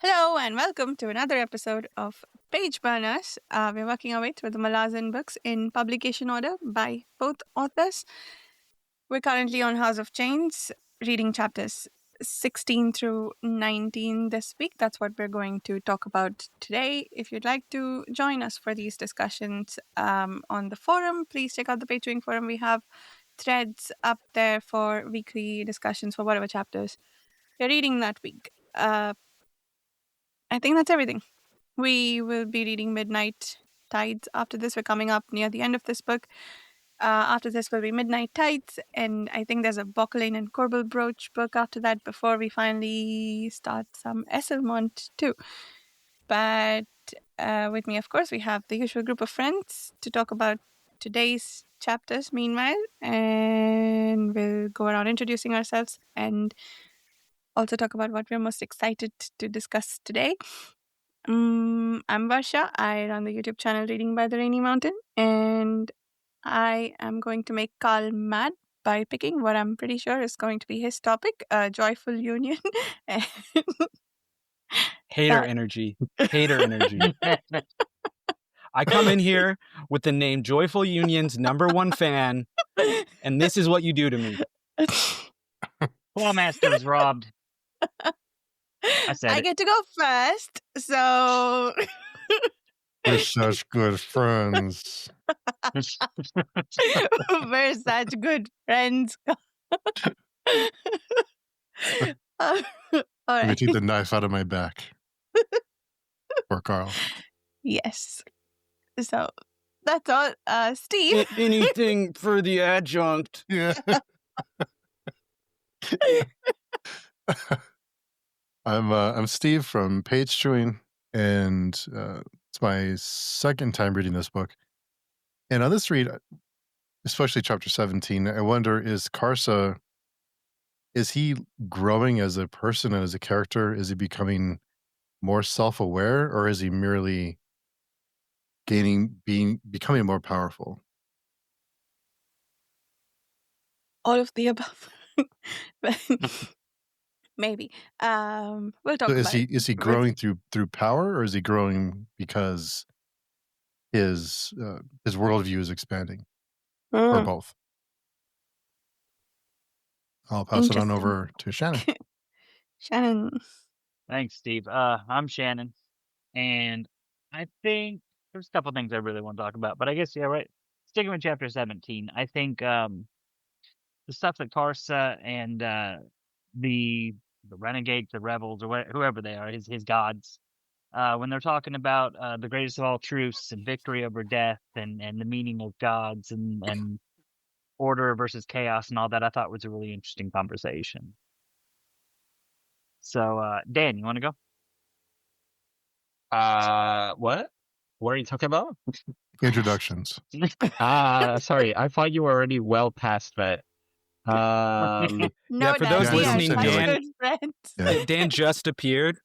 Hello and welcome to another episode of Page Burners. We're working our way through the Malazan books in publication order by both authors. We're currently on House of Chains, reading chapters 16 through 19 this week. That's what we're going to talk about today. If you'd like to join us for these discussions on the forum, please check out the Patreon forum. We have threads up there for weekly discussions for whatever chapters you're reading that week. I think that's everything. We will be reading Midnight Tides after this. We're coming up near the end of this book. After this will be Midnight Tides, and I think there's a Bockelane and Corbelbroach book after that before we finally start some Esselmont too. But with me, of course, we have the usual group of friends to talk about today's chapters meanwhile, and we'll go around introducing ourselves and also talk about what we're most excited to discuss today. I'm Varsha. I run the YouTube channel Reading by the Rainy Mountain, and I am going to make Carl mad by picking what I'm pretty sure is going to be his topic, Joyful Union. Hater energy. I come in here with the name Joyful Union's #1 fan, and this is what you do to me. Clawmaster is robbed. I get to go first, so... We're such good friends. We're such good friends. All Let right. me take the knife out of my back. For Carl. Yes. So, that's all. Steve? Anything for the adjunct. Yeah. I'm Steve from Page Chewing, and it's my second time reading this book. And on this read, especially chapter 17, I wonder, is Karsa, is he growing as a person and as a character? Is he becoming more self-aware, or is he merely becoming more powerful? All of the above. Maybe. We'll talk So about it. is he growing through power, or is he growing because his worldview is expanding, or both? I'll pass it on over to Shannon. Shannon. Thanks, Steve. I'm Shannon, and I think there's a couple things I really want to talk about, but I guess, yeah, right. Sticking with chapter 17, I think the stuff that Karsa and the renegades, the rebels, or whoever they are, his gods, when they're talking about the greatest of all truths and victory over death and the meaning of gods and order versus chaos and all that, I thought was a really interesting conversation. So, Dan, you want to go? What? What are you talking about? Introductions. Sorry. I thought you were already well past that. No, for those listening, Dan, Dan just appeared.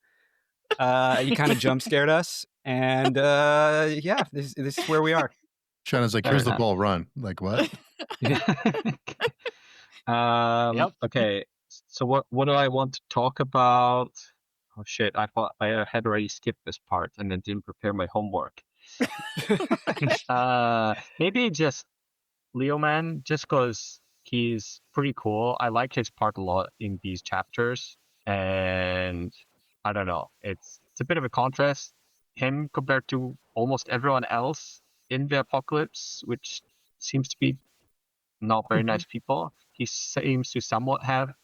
He kind of jump scared us, and this is where we are. Shannon's like, here's the ball, run. Like, what? Yep. Okay. So what do I want to talk about? Oh shit! I thought I had already skipped this part and then didn't prepare my homework. Maybe just Leo Man, just because he's pretty cool. I like his part a lot in these chapters, and I don't know. It's a bit of a contrast, him compared to almost everyone else in the apocalypse, which seems to be not very nice people. He seems to somewhat have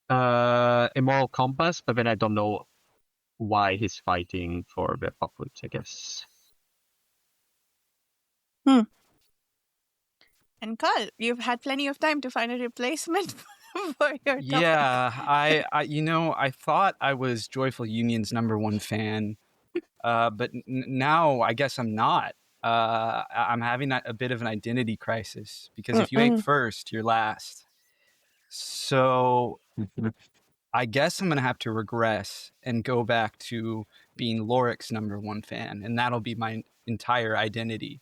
a moral compass, but then I don't know why he's fighting for the apocalypse, I guess. And Carl, you've had plenty of time to find a replacement for your topic. Yeah, I thought I was Joyful Union's #1 fan, but now I guess I'm not. I'm having a bit of an identity crisis, because if you ain't first, you're last. So I guess I'm going to have to regress and go back to being Lorik's #1 fan, and that'll be my entire identity.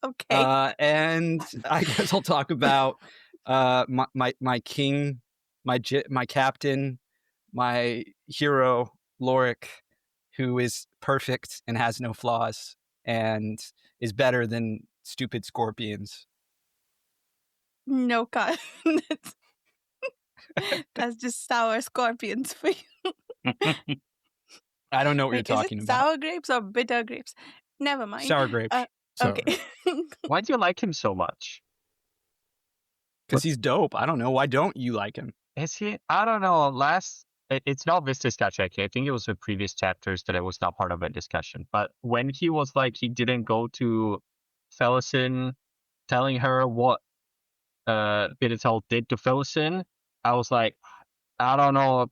Okay. And I guess I'll talk about my king, my captain, my hero, Lorik, who is perfect and has no flaws and is better than stupid scorpions. No, Carl. That's just sour scorpions for you. I don't know what Wait, you're is talking it about. sour grapes or bitter grapes? Never mind. Sour grapes. Okay. Why do you like him so much? Because he's dope. I don't know. Why don't you like him? Is he? I don't know. It's not this discussion. Actually. I think it was the previous chapters that I was not part of a discussion. But when he was like, he didn't go to Felicin, telling her what Biddetel did to Felicin, I was like, I don't know if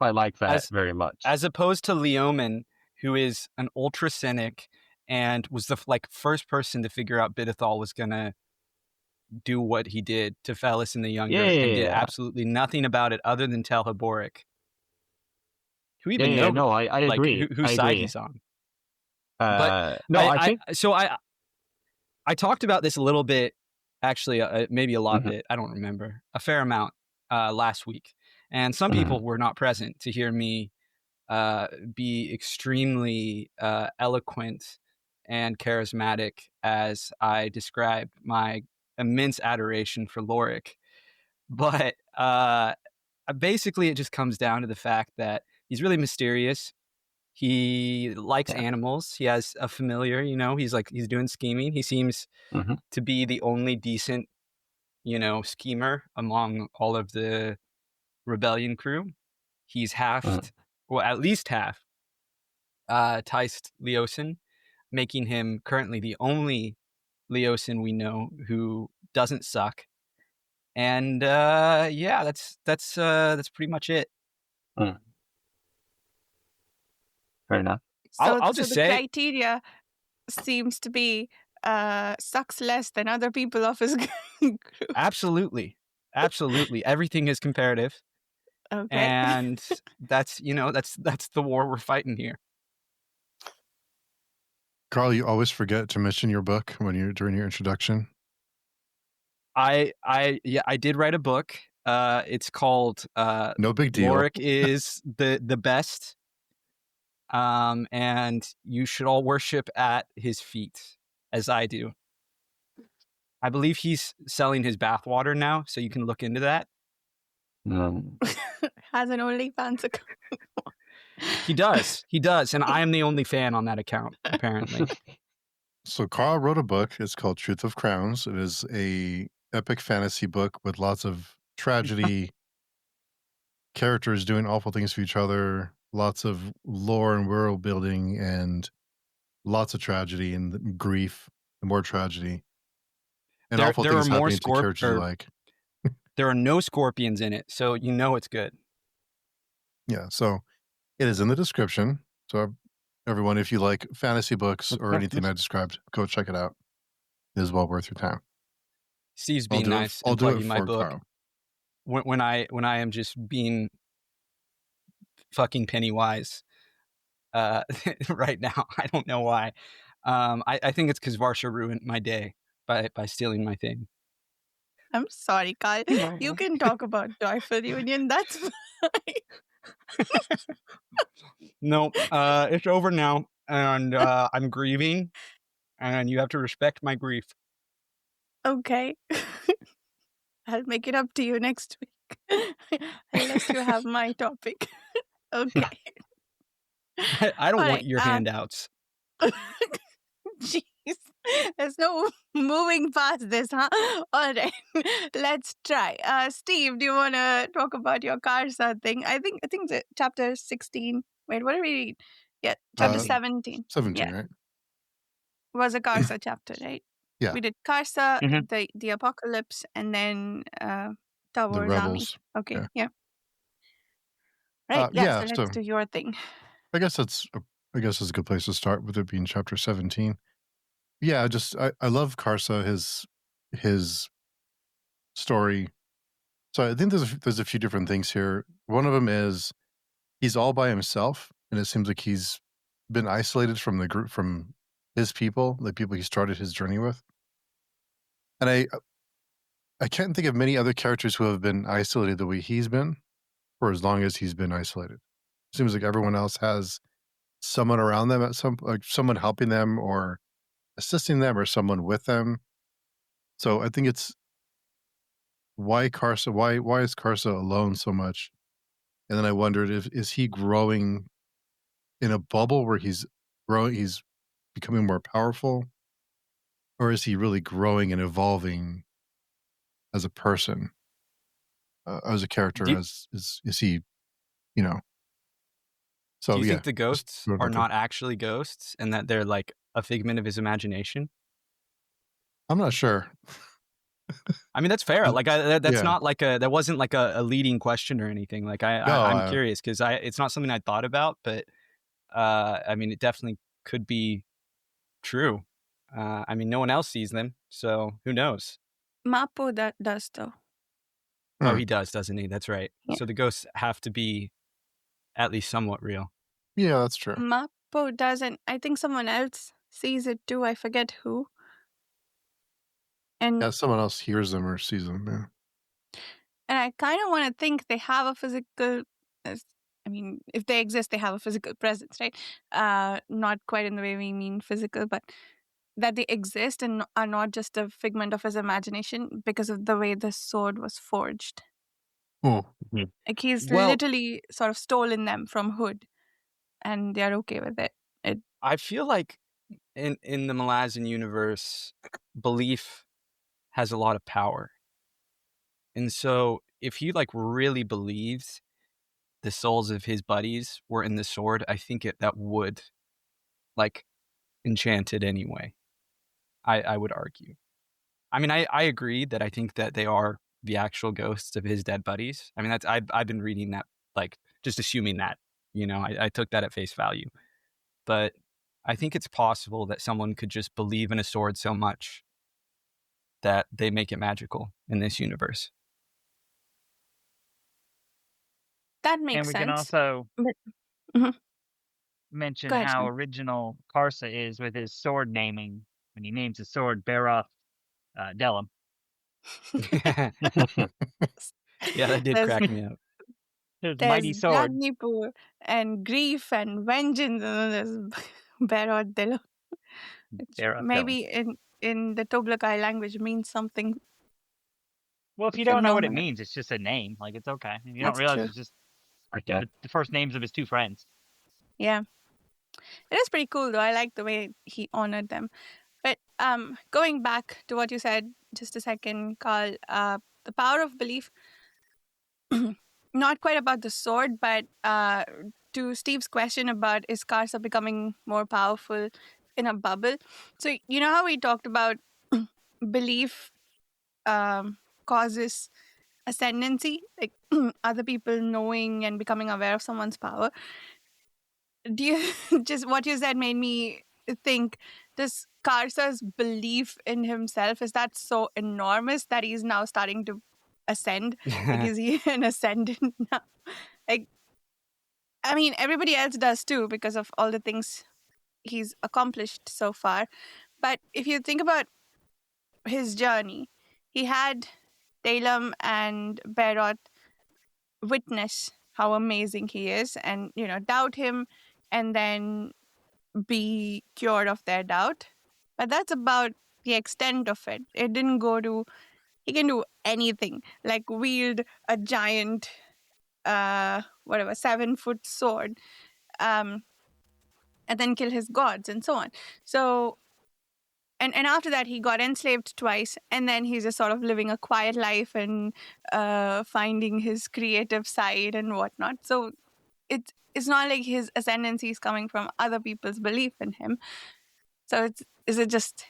I like that very much. As opposed to Leoman, who is an ultra cynic and was the first person to figure out Bidethal was gonna do what he did to Felicin the Younger, and did absolutely nothing about it other than tell Haboric. Who even knows? No, I agree. Whose side he's on. But no, I think so. I talked about this a little bit, actually, maybe a lot bit. I don't remember, a fair amount last week, and some people were not present to hear me be extremely eloquent and charismatic as I described my immense adoration for Lorik. But basically, it just comes down to the fact that he's really mysterious. He likes animals. He has a familiar, he's doing scheming. He seems to be the only decent, schemer among all of the rebellion crew. He's at least half Teist Leosin, making him currently the only Leosin we know who doesn't suck. And that's pretty much it. Fair enough. I'll just say the criteria seems to be sucks less than other people of his group. Absolutely. Everything is comparative. Okay. And that's the war we're fighting here. Carl, you always forget to mention your book during your introduction. I did write a book. It's called No Big Deal. Lorik is the best. And you should all worship at his feet, as I do. I believe he's selling his bathwater now, so you can look into that. Has an OnlyFans account. He does, and I am the only fan on that account, apparently. So Carl wrote a book. It's called Truth of Crowns. It is a epic fantasy book with lots of tragedy, characters doing awful things to each other, lots of lore and world building, and lots of tragedy and grief, and more tragedy. And awful things happening to characters you like. There are no scorpions in it, so it's good. Yeah, so it is in the description. So everyone, if you like fantasy books or anything I described, go check it out. It is well worth your time. Steve's being nice and plugging my book. Carl. When I am just being fucking Pennywise right now. I don't know why. I think it's because Varsha ruined my day by stealing my thing. I'm sorry, Carl. You can talk about Joyful Union. That's fine. No, it's over now, and I'm grieving, and you have to respect my grief. Okay. I'll make it up to you next week. I'll let you have my topic. Okay. I don't want your handouts. Jeez. There's no moving past this, huh? All right. Let's try. Steve, do you want to talk about your Karsa thing? I think the chapter 16. Wait, what did we read? Yeah, chapter 17. 17, right? Was a Karsa chapter, right? Yeah. We did Karsa, the apocalypse, and then Tabor's army. Okay, yeah. Right, so let's do your thing. I guess it's a good place to start with it being chapter 17. Yeah, I love Karsa, his story. So I think there's a few different things here. One of them is he's all by himself, and it seems like he's been isolated from the group, from his people, the people he started his journey with. And I can't think of many other characters who have been isolated the way he's been. for as long as he's been isolated. Seems like everyone else has someone around them like someone helping them or assisting them or someone with them. So I think it's why Karsa, why is Karsa alone so much? And then I wondered is he growing in a bubble where he's becoming more powerful, or is he really growing and evolving as a person, as a character? Do, Is he, you know? So do you yeah, think the just ghosts throwing it are out there. not actually ghosts and that they're like a figment of his imagination? I'm not sure. I mean, that's fair. Like, that's Yeah. not like that wasn't like a leading question or anything. Like, No, I'm curious because it's not something I thought about, but I mean, it definitely could be true. I mean, no one else sees them, so who knows? Mappo that does though. Oh, Hmm. he does, doesn't he? That's right. Yeah. So the ghosts have to be at least somewhat real. Yeah, that's true. Mappo doesn't. I think someone else sees it too. I forget who. And Yeah, someone else hears them or sees them. Yeah. and I kind of want to think they have a physical. I mean, if they exist, they have a physical presence, right? Not quite in the way we mean physical, but that they exist and are not just a figment of his imagination because of the way the sword was forged. Oh, Like he's Well- literally sort of stolen them from Hood, and they're okay with it. I feel like in the Malazan universe, belief has a lot of power. And so if he like really believes the souls of his buddies were in the sword, I think that would like enchant it anyway. I would argue. I mean, I agree that I think that they are the actual ghosts of his dead buddies. I mean, that's I've been reading that, like just assuming that, you know, I took that at face value. But I think it's possible that someone could just believe in a sword so much that they make it magical in this universe. That makes And we sense. can also But- Mhm. mention Go ahead, how Sean. original Karsa is with his sword naming when he names his sword Baroth Delum. Yeah, that did There's- crack me up. His There's mighty sword. Jagnipur and grief and vengeance, and then there's Barod Dilo. Which Baroth maybe in the Toblakai language means something. Well, if you If you're don't know what it known it. means, it's just a name. Like, it's okay. You don't That's realize true. it's just Okay. the first names of his two friends. Yeah. It is pretty cool though. I like the way he honored them. But going back to what you said just a second, Carl, the power of belief, not quite about the sword, but to Steve's question about is Karsa becoming more powerful in a bubble. So you know how we talked about belief causes ascendancy, like other people knowing and becoming aware of someone's power. Do you just what you said made me think, does Karsa's belief in himself, is that so enormous that he's now starting to ascend? Like, is he an ascendant now? Like, I mean, everybody else does too because of all the things he's accomplished so far. But if you think about his journey, he had Talum and Barot witness how amazing he is and, doubt him and then be cured of their doubt. But that's about the extent of it. It didn't go to, he can do anything, like wield a giant, 7-foot sword, and then kill his gods and so on. So, and after that, he got enslaved twice, and then he's just sort of living a quiet life and finding his creative side and whatnot. So it's not like his ascendancy is coming from other people's belief in him. So is it just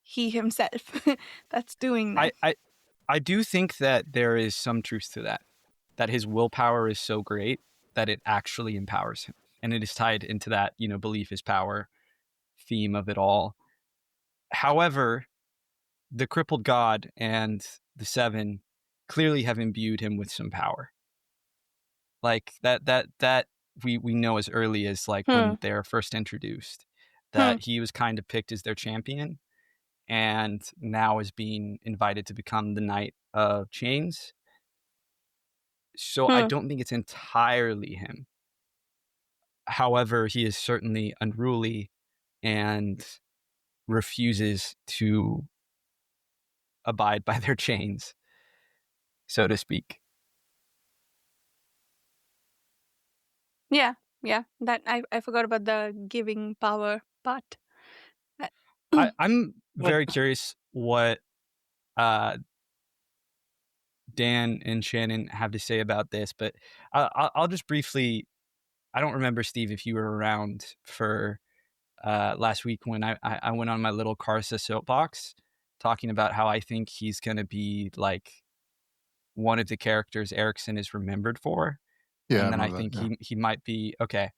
he himself that's doing that? I do think that there is some truth to that his willpower is so great that it actually empowers him. And it is tied into that, belief is power theme of it all. However, the crippled god and the seven clearly have imbued him with some power. Like that we know as early as like when they're first introduced, that he was kind of picked as their champion and now is being invited to become the Knight of Chains. So I don't think it's entirely him. However, he is certainly unruly and refuses to abide by their chains, so to speak. Yeah. That I forgot about the giving power part. I'm very curious what Dan and Shannon have to say about this, but I'll just briefly. I don't remember, Steve, if you were around for last week when I went on my little Karsa soapbox talking about how I think he's going to be like one of the characters Erikson is remembered for. Yeah, and then I think he might be okay.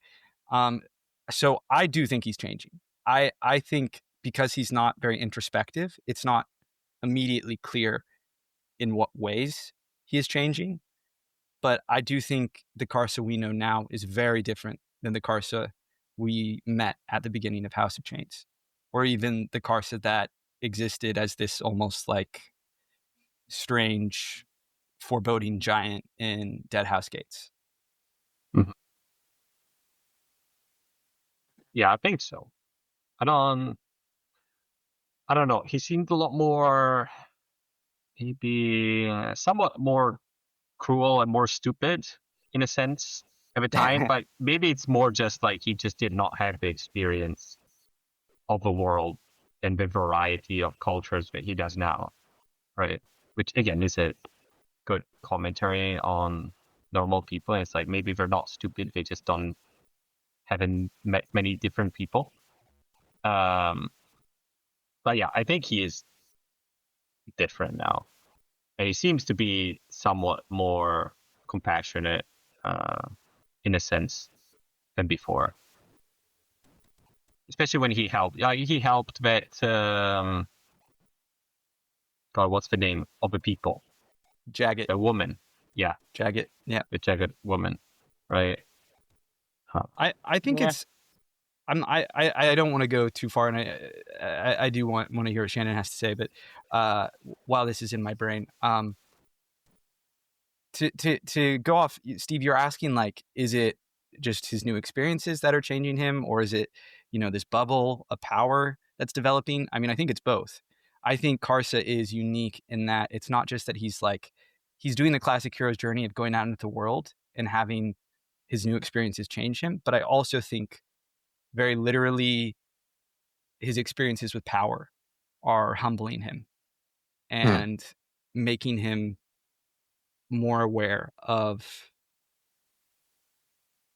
So I do think he's changing. I think because he's not very introspective, it's not immediately clear in what ways he is changing. But I do think the Karsa we know now is very different than the Karsa we met at the beginning of House of Chains, or even the Karsa that existed as this almost like strange, foreboding giant in Dead House Gates. Mhm. Yeah, I think so. I don't know. He seemed a lot more, maybe somewhat more cruel and more stupid in a sense every time. But maybe it's more just like he just did not have the experience of the world and the variety of cultures that he does now, right? Which again is a good commentary on normal people. It's like maybe they're not stupid; they just haven't met many different people. But yeah, I think he is different now. And he seems to be somewhat more compassionate, in a sense, than before. Especially when he helped. Yeah, he helped that. God, what's the name of the people? Jagged. The woman. Yeah. Jagged. Yeah. The jagged woman. Right. Huh. I think it's. I don't want to go too far, and I do want to hear what Shannon has to say. But while this is in my brain, to go off, Steve, you're asking like, is it just his new experiences that are changing him, or is it this bubble of power that's developing? I mean, I think it's both. I think Karsa is unique in that it's not just that he's doing the classic hero's journey of going out into the world and having his new experiences change him, but I also think very literally his experiences with power are humbling him and making him more aware of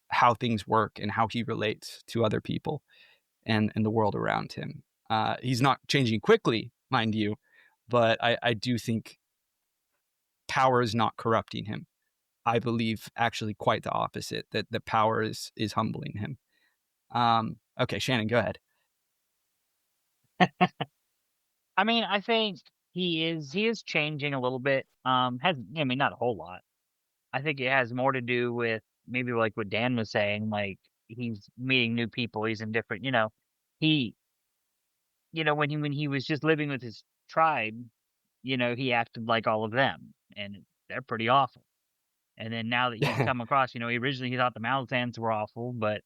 how things work and how he relates to other people and the world around him. He's not changing quickly, mind you, but I do think power is not corrupting him. I believe actually quite the opposite, that the power is humbling him. Okay, Shannon, go ahead. I mean, I think he is changing a little bit. Not a whole lot. I think it has more to do with maybe like what Dan was saying, like he's meeting new people, he's in different, he when he was just living with his tribe, he acted like all of them, and they're pretty awful. And then now that he's come across, originally he thought the Malazans were awful, but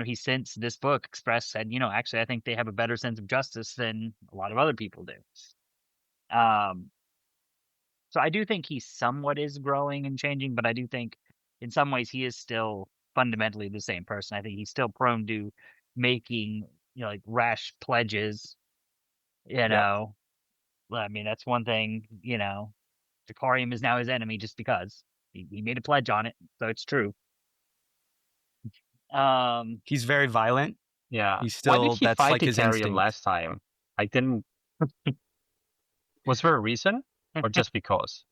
he since this book said, actually I think they have a better sense of justice than a lot of other people do. So I do think he somewhat is growing and changing, but I do think in some ways he is still fundamentally the same person. I think he's still prone to making, like rash pledges, I mean, that's one thing, Jakarium is now his enemy just because he made a pledge on it. So it's true. He's very violent. Yeah. He's still, why did he that's fight like his Ikarium instinct. last time? I didn't. Was there a reason, or just because?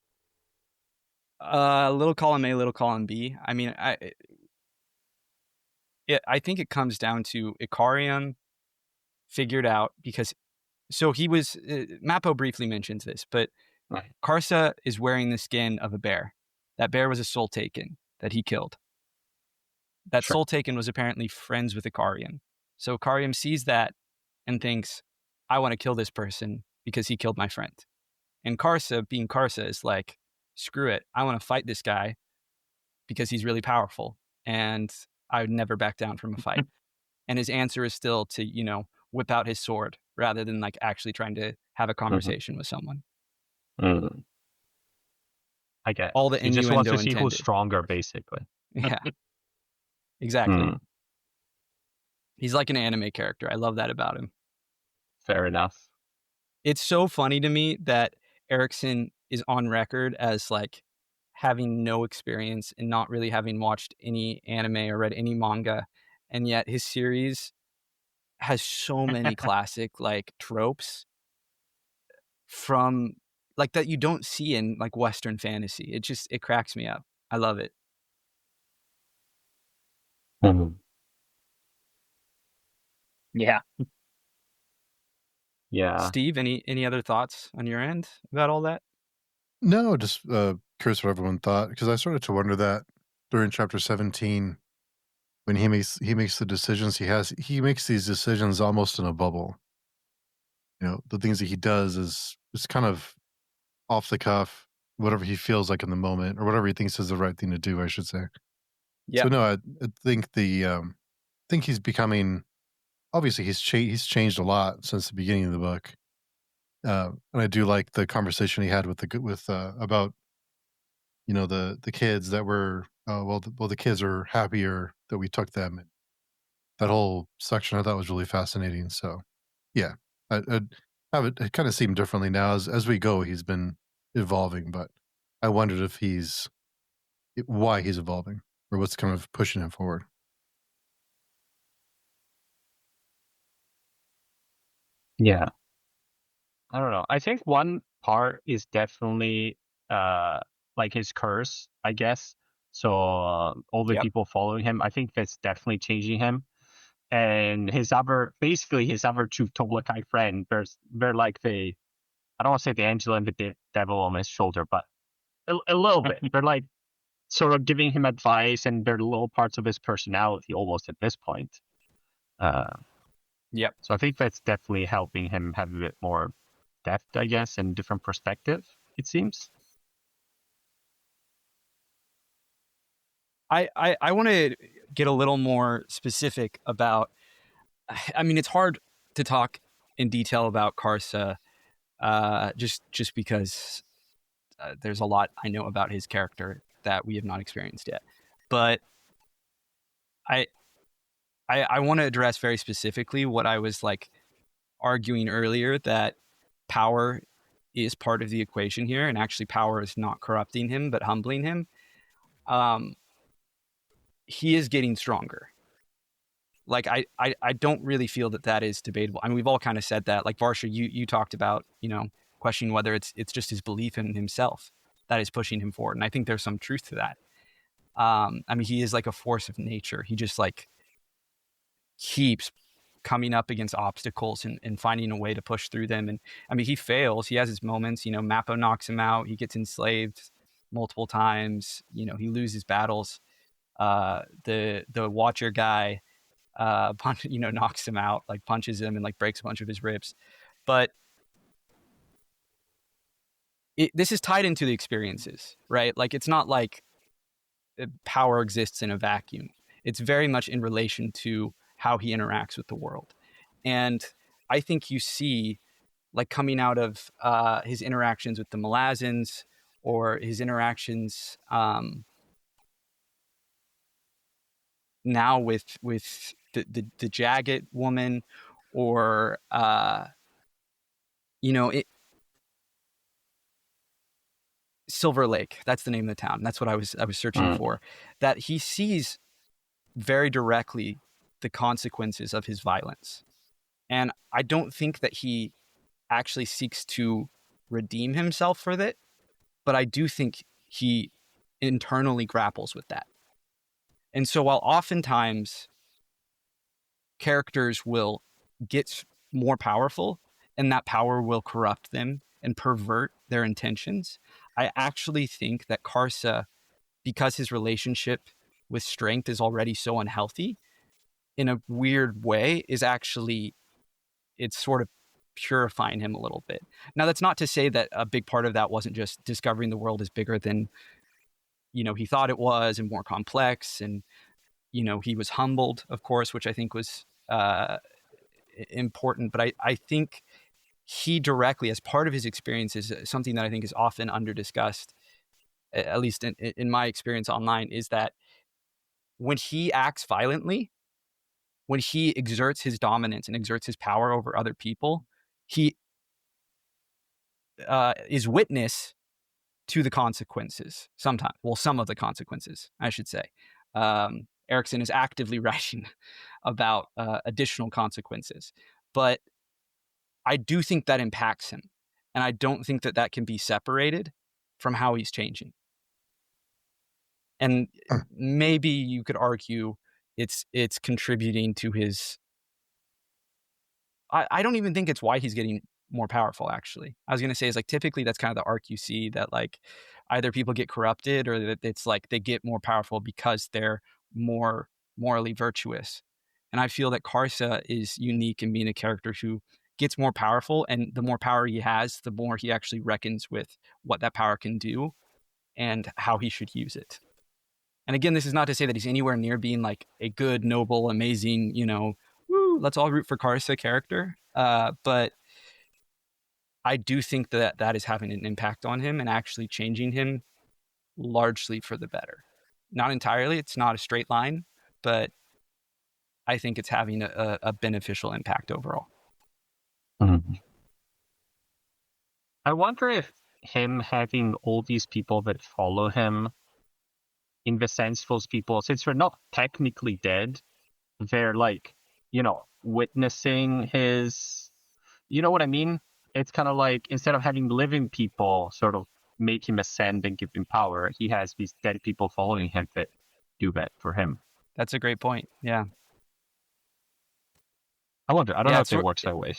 Little column A, little column B. I mean, I think it comes down to Ikarium figured out because, so he was, Mappo briefly mentions this, but Right. Karsa is wearing the skin of a bear. That bear was a soul taken that he killed. That Sure. soul taken was apparently friends with Ikarium. So Ikarium sees that and thinks, I want to kill this person because he killed my friend. And Karsa, being Karsa, is like, screw it, I want to fight this guy because he's really powerful, and I would never back down from a fight. And his answer is still to, you know, whip out his sword rather than like actually trying to have a conversation with someone. Mm. I get All the he just wants innuendo to see who's intended. stronger, basically. Yeah, exactly. Mm. He's like an anime character. I love that about him. Fair enough. It's so funny to me that Erikson is on record as like having no experience and not really having watched any anime or read any manga, and yet his series has so many classic like tropes from like that you don't see in like Western fantasy. It cracks me up. I love it. Mm. Yeah. Yeah. Steve, any other thoughts on your end about all that? No, just curious what everyone thought, because I started to wonder that during chapter 17, when he makes the decisions he makes these decisions almost in a bubble. You know, the things that he does is kind of off the cuff, whatever he feels like in the moment, or whatever he thinks is the right thing to do, I should say. Yeah. So no, I think think he's becoming, obviously he's changed a lot since the beginning of the book. And I do like the conversation he had with about, you know, the kids that were the kids are happier that we took them. And that whole section I thought was really fascinating. So yeah, I have it kind of seemed differently now as we go. He's been evolving, but I wondered if why he's evolving or what's kind of pushing him forward. Yeah. I don't know. I think one part is definitely like his curse, I guess. So all the Yep. people following him, I think that's definitely changing him. And his other two Toblakai friend, they're like I don't want to say the angel and the devil on his shoulder, but a little bit. They're like sort of giving him advice, and they're little parts of his personality almost at this point. Yep. So I think that's definitely helping him have a bit more depth, I guess, and different perspective, it seems. I want to get a little more specific about, I mean, it's hard to talk in detail about Karsa just because there's a lot I know about his character that we have not experienced yet. But I want to address very specifically what I was like arguing earlier, that power is part of the equation here, and actually power is not corrupting him but humbling him. He is getting stronger. Like I don't really feel that is debatable. I mean, we've all kind of said that. Like Varsha, you talked about, you know, questioning whether it's just his belief in himself that is pushing him forward, and I think there's some truth to that. I mean, he is like a force of nature. He just like keeps coming up against obstacles and finding a way to push through them. And I mean, he fails. He has his moments. You know, Mappo knocks him out. He gets enslaved multiple times. You know, he loses battles. The Watcher guy knocks him out, like punches him and like breaks a bunch of his ribs. But this is tied into the experiences, right? Like, it's not like power exists in a vacuum. It's very much in relation to how he interacts with the world. And I think you see, like, coming out of his interactions with the Malazans, or his interactions now with the Jagged woman, or Silver Lake. That's the name of the town. That's what I was searching for. That he sees very directly the consequences of his violence, and I don't think that he actually seeks to redeem himself for that, but I do think he internally grapples with that. And so while oftentimes characters will get more powerful and that power will corrupt them and pervert their intentions, I actually think that Karsa, because his relationship with strength is already so unhealthy, in a weird way, is actually, it's sort of purifying him a little bit. Now, that's not to say that a big part of that wasn't just discovering the world is bigger than, he thought it was and more complex. And, he was humbled, of course, which I think was important. But I think he directly, as part of his experience, is something that I think is often under-discussed, at least in my experience online, is that when he acts violently, when he exerts his dominance and exerts his power over other people, he is witness to the consequences sometimes. Well, some of the consequences, I should say. Erikson is actively writing about additional consequences. But I do think that impacts him. And I don't think that can be separated from how he's changing. And maybe you could argue it's contributing to his... I don't even think it's why he's getting more powerful, actually. I was going to say is like typically that's kind of the arc you see, that like either people get corrupted or that it's like they get more powerful because they're more morally virtuous. And I feel that Karsa is unique in being a character who gets more powerful, and the more power he has, the more he actually reckons with what that power can do and how he should use it. And again, this is not to say that he's anywhere near being like a good, noble, amazing, woo, let's all root for Karsa character. But I do think that is having an impact on him and actually changing him largely for the better. Not entirely, it's not a straight line, but I think it's having a beneficial impact overall. Mm-hmm. I wonder if him having all these people that follow him, in the sense those people, since they're not technically dead, they're like, witnessing his, you know what I mean? It's kind of like, instead of having living people sort of make him ascend and give him power, he has these dead people following him that do that for him. That's a great point. Yeah. I don't know if it works that way.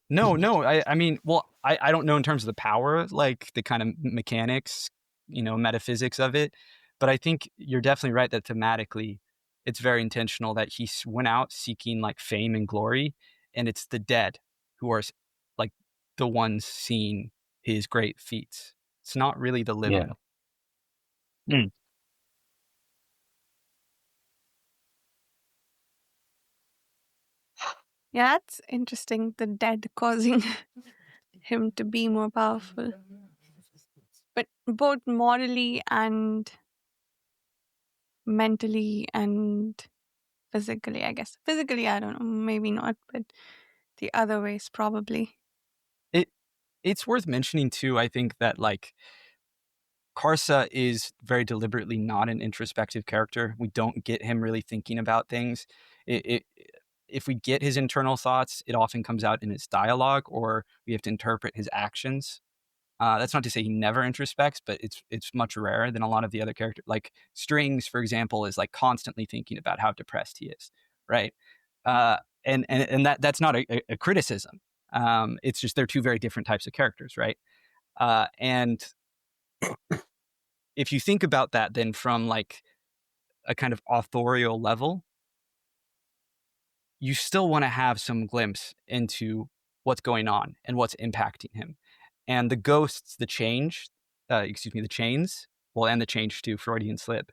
No. I mean, well, I don't know in terms of the power, like the kind of mechanics, metaphysics of it. But I think you're definitely right that thematically it's very intentional that he went out seeking like fame and glory. And it's the dead who are like the ones seeing his great feats. It's not really the living. Yeah. Mm. Yeah, that's interesting. The dead causing him to be more powerful. But both morally and mentally and physically, I guess. Physically, I don't know, maybe not, but the other ways probably. It's worth mentioning too, I think, that like Karsa is very deliberately not an introspective character. We don't get him really thinking about things. If we get his internal thoughts, it often comes out in his dialogue, or we have to interpret his actions. That's not to say he never introspects, but it's much rarer than a lot of the other characters. Like Strings, for example, is like constantly thinking about how depressed he is, right? And that's not a criticism. It's just they're two very different types of characters, right? And if you think about that, then from like a kind of authorial level, you still want to have some glimpse into what's going on and what's impacting him. And the ghosts, the chains, and the change to Freudian slip,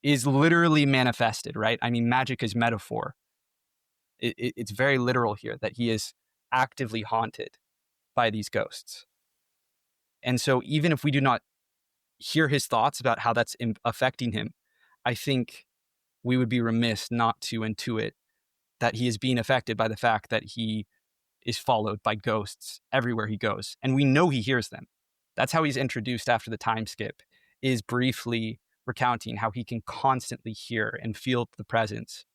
is literally manifested, right? I mean, magic is metaphor. It's very literal here that he is actively haunted by these ghosts. And so even if we do not hear his thoughts about how that's affecting him, I think we would be remiss not to intuit that he is being affected by the fact that he is followed by ghosts everywhere he goes. And we know he hears them. That's how he's introduced after the time skip, is briefly recounting how he can constantly hear and feel the presence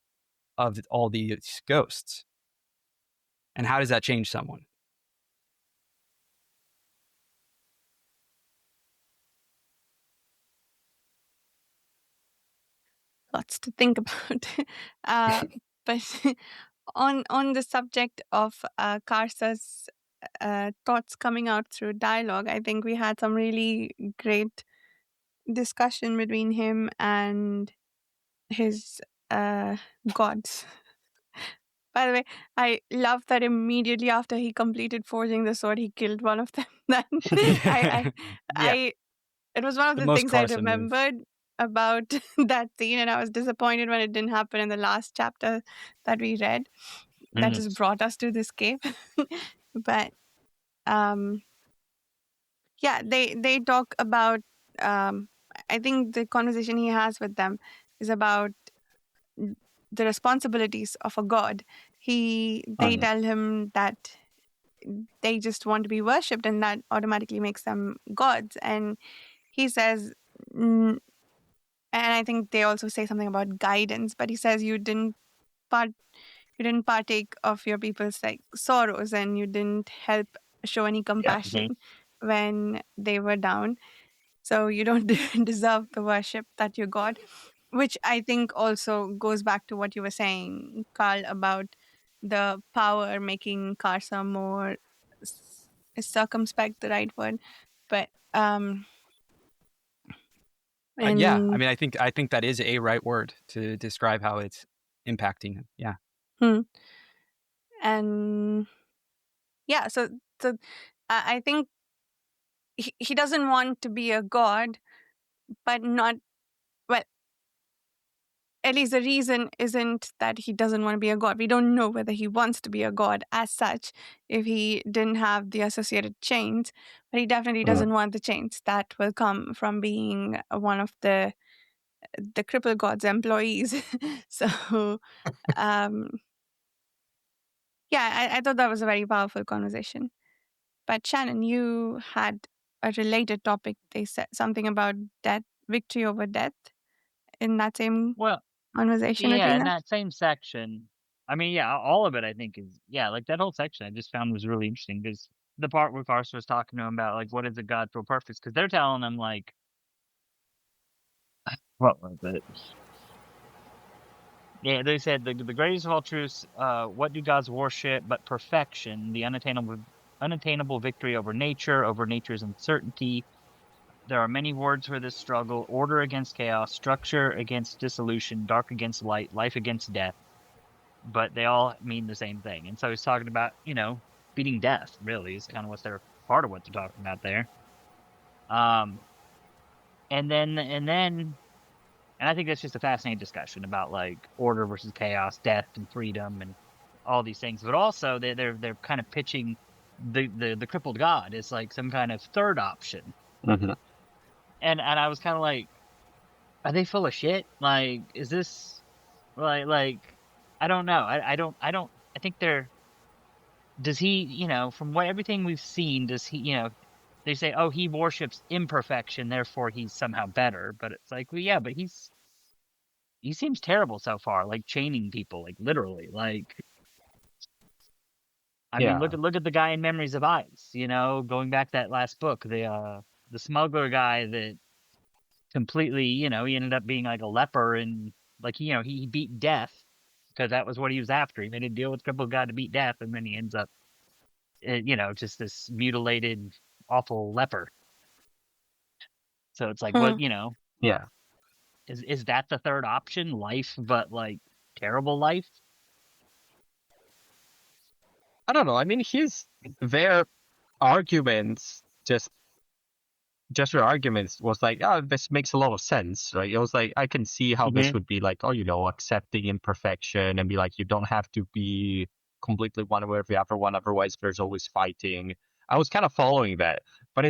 of all these ghosts. And how does that change someone? Lots to think about. But on the subject of Karsa's thoughts coming out through dialogue, I think we had some really great discussion between him and his gods. By the way, I love that immediately after he completed forging the sword, he killed one of them. Yeah. It was one of The the most things I Karsa move. remembered about that scene, and I was disappointed when it didn't happen in the last chapter that we read. That just brought us to this cave. But yeah, they talk about. I think the conversation he has with them is about the responsibilities of a god. They tell him that they just want to be worshipped, and that automatically makes them gods. And he says, and I think they also say something about guidance, but he says you didn't partake of your people's like sorrows, and you didn't help show any compassion when they were down. So you don't deserve the worship that you got, which I think also goes back to what you were saying, Carl, about the power making Karsa more is circumspect the right word, but Yeah, I and mean, I think that is a right word to describe how it's impacting him. Yeah. and yeah, so I think he doesn't want to be a god, but not well. At least the reason isn't that he doesn't want to be a god. We don't know whether he wants to be a god as such if he didn't have the associated chains, but he definitely doesn't want the chains that will come from being one of the cripple god's employees. So yeah, I thought that was a very powerful conversation. But Shannon, you had a related topic. They said something about death, victory over death in that same Well, conversation yeah, between in them. that same section. I mean, yeah, all of it I think is like that whole section I just found was really interesting because the part where Karsa was talking to him about like what is a god for purpose, because they're telling him like what was it? Yeah, they said the greatest of all truths. What do gods worship but perfection, the unattainable victory over nature's uncertainty. There are many words for this struggle: order against chaos, structure against dissolution, dark against light, life against death. But they all mean the same thing. And so he's talking about, beating death, really, is kind of part of what they're talking about there. And I think that's just a fascinating discussion about like order versus chaos, death and freedom and all these things. But also they're kind of pitching the crippled god as like some kind of third option. And I was kind of like, are they full of shit? Like, is this like I don't know. I think they're does he, from what everything we've seen, does he, they say, oh, he worships imperfection, therefore he's somehow better. But it's like, well, yeah, but he seems terrible so far, like chaining people, like literally. Like, I mean, look at the guy in Memories of Ice, going back that last book, the smuggler guy that completely, he ended up being like a leper and like, he beat death because that was what he was after. He made a deal with crippled god to beat death, and then he ends up just this mutilated, awful leper. So it's like, what, Yeah. is that the third option? Life, but like terrible life? I don't know. I mean, their arguments, just their arguments was like, oh, this makes a lot of sense, right? It was like, I can see how this would be like, oh, accepting imperfection and be like, you don't have to be completely one way or the other one, otherwise there's always fighting. I was kind of following that, but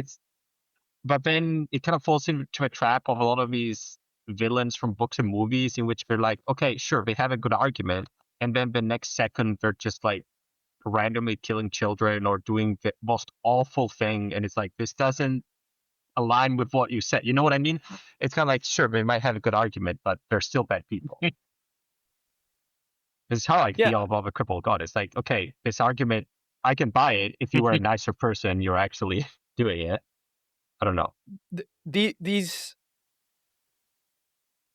then it kind of falls into a trap of a lot of these villains from books and movies in which they're like, okay, sure, they have a good argument, and then the next second they're just like randomly killing children or doing the most awful thing, and it's like, this doesn't align with what you said. You know what I mean? It's kind of like, sure, they might have a good argument, but they're still bad people. This is how I feel about a crippled god. It's like, okay, this argument, I can buy it if you were a nicer person, you're actually doing it. I don't know. These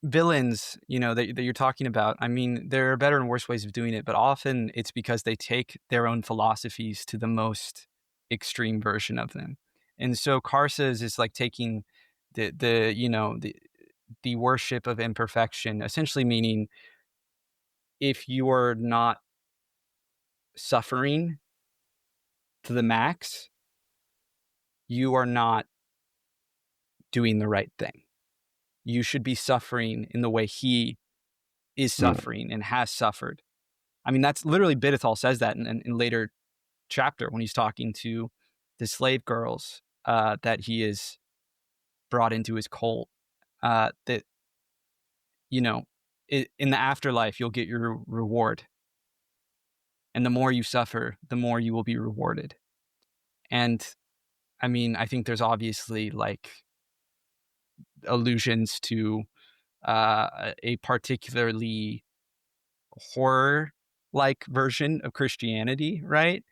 villains, that you're talking about, I mean, there are better and worse ways of doing it, but often it's because they take their own philosophies to the most extreme version of them. And so Karsa's is like taking the worship of imperfection, essentially meaning if you are not suffering to the max, you are not doing the right thing. You should be suffering in the way he is suffering and has suffered. I mean, that's literally Bidithal says that in later chapter when he's talking to the slave girls that he is brought into his cult, that, you know, in the afterlife, you'll get your reward. And the more you suffer, the more you will be rewarded. And I mean, I think there's obviously like allusions to a particularly horror-like version of Christianity, right?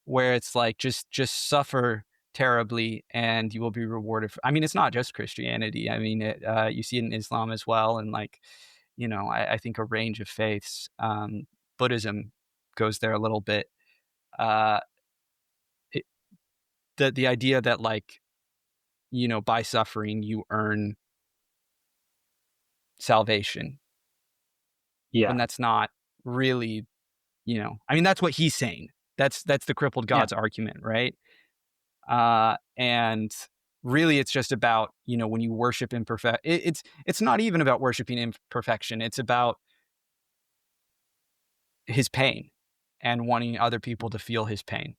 Where it's like just suffer terribly and you will be rewarded. I mean, it's not just Christianity. I mean, you see it in Islam as well, and like, you know, I think a range of faiths. Buddhism goes there a little bit. The idea that like, you know, by suffering you earn salvation. Yeah. When that's not really, you know, I mean, that's what he's saying. That's the crippled God's argument, right? And really it's just about, you know, when you worship it's not even about worshiping imperfection. It's about his pain and wanting other people to feel his pain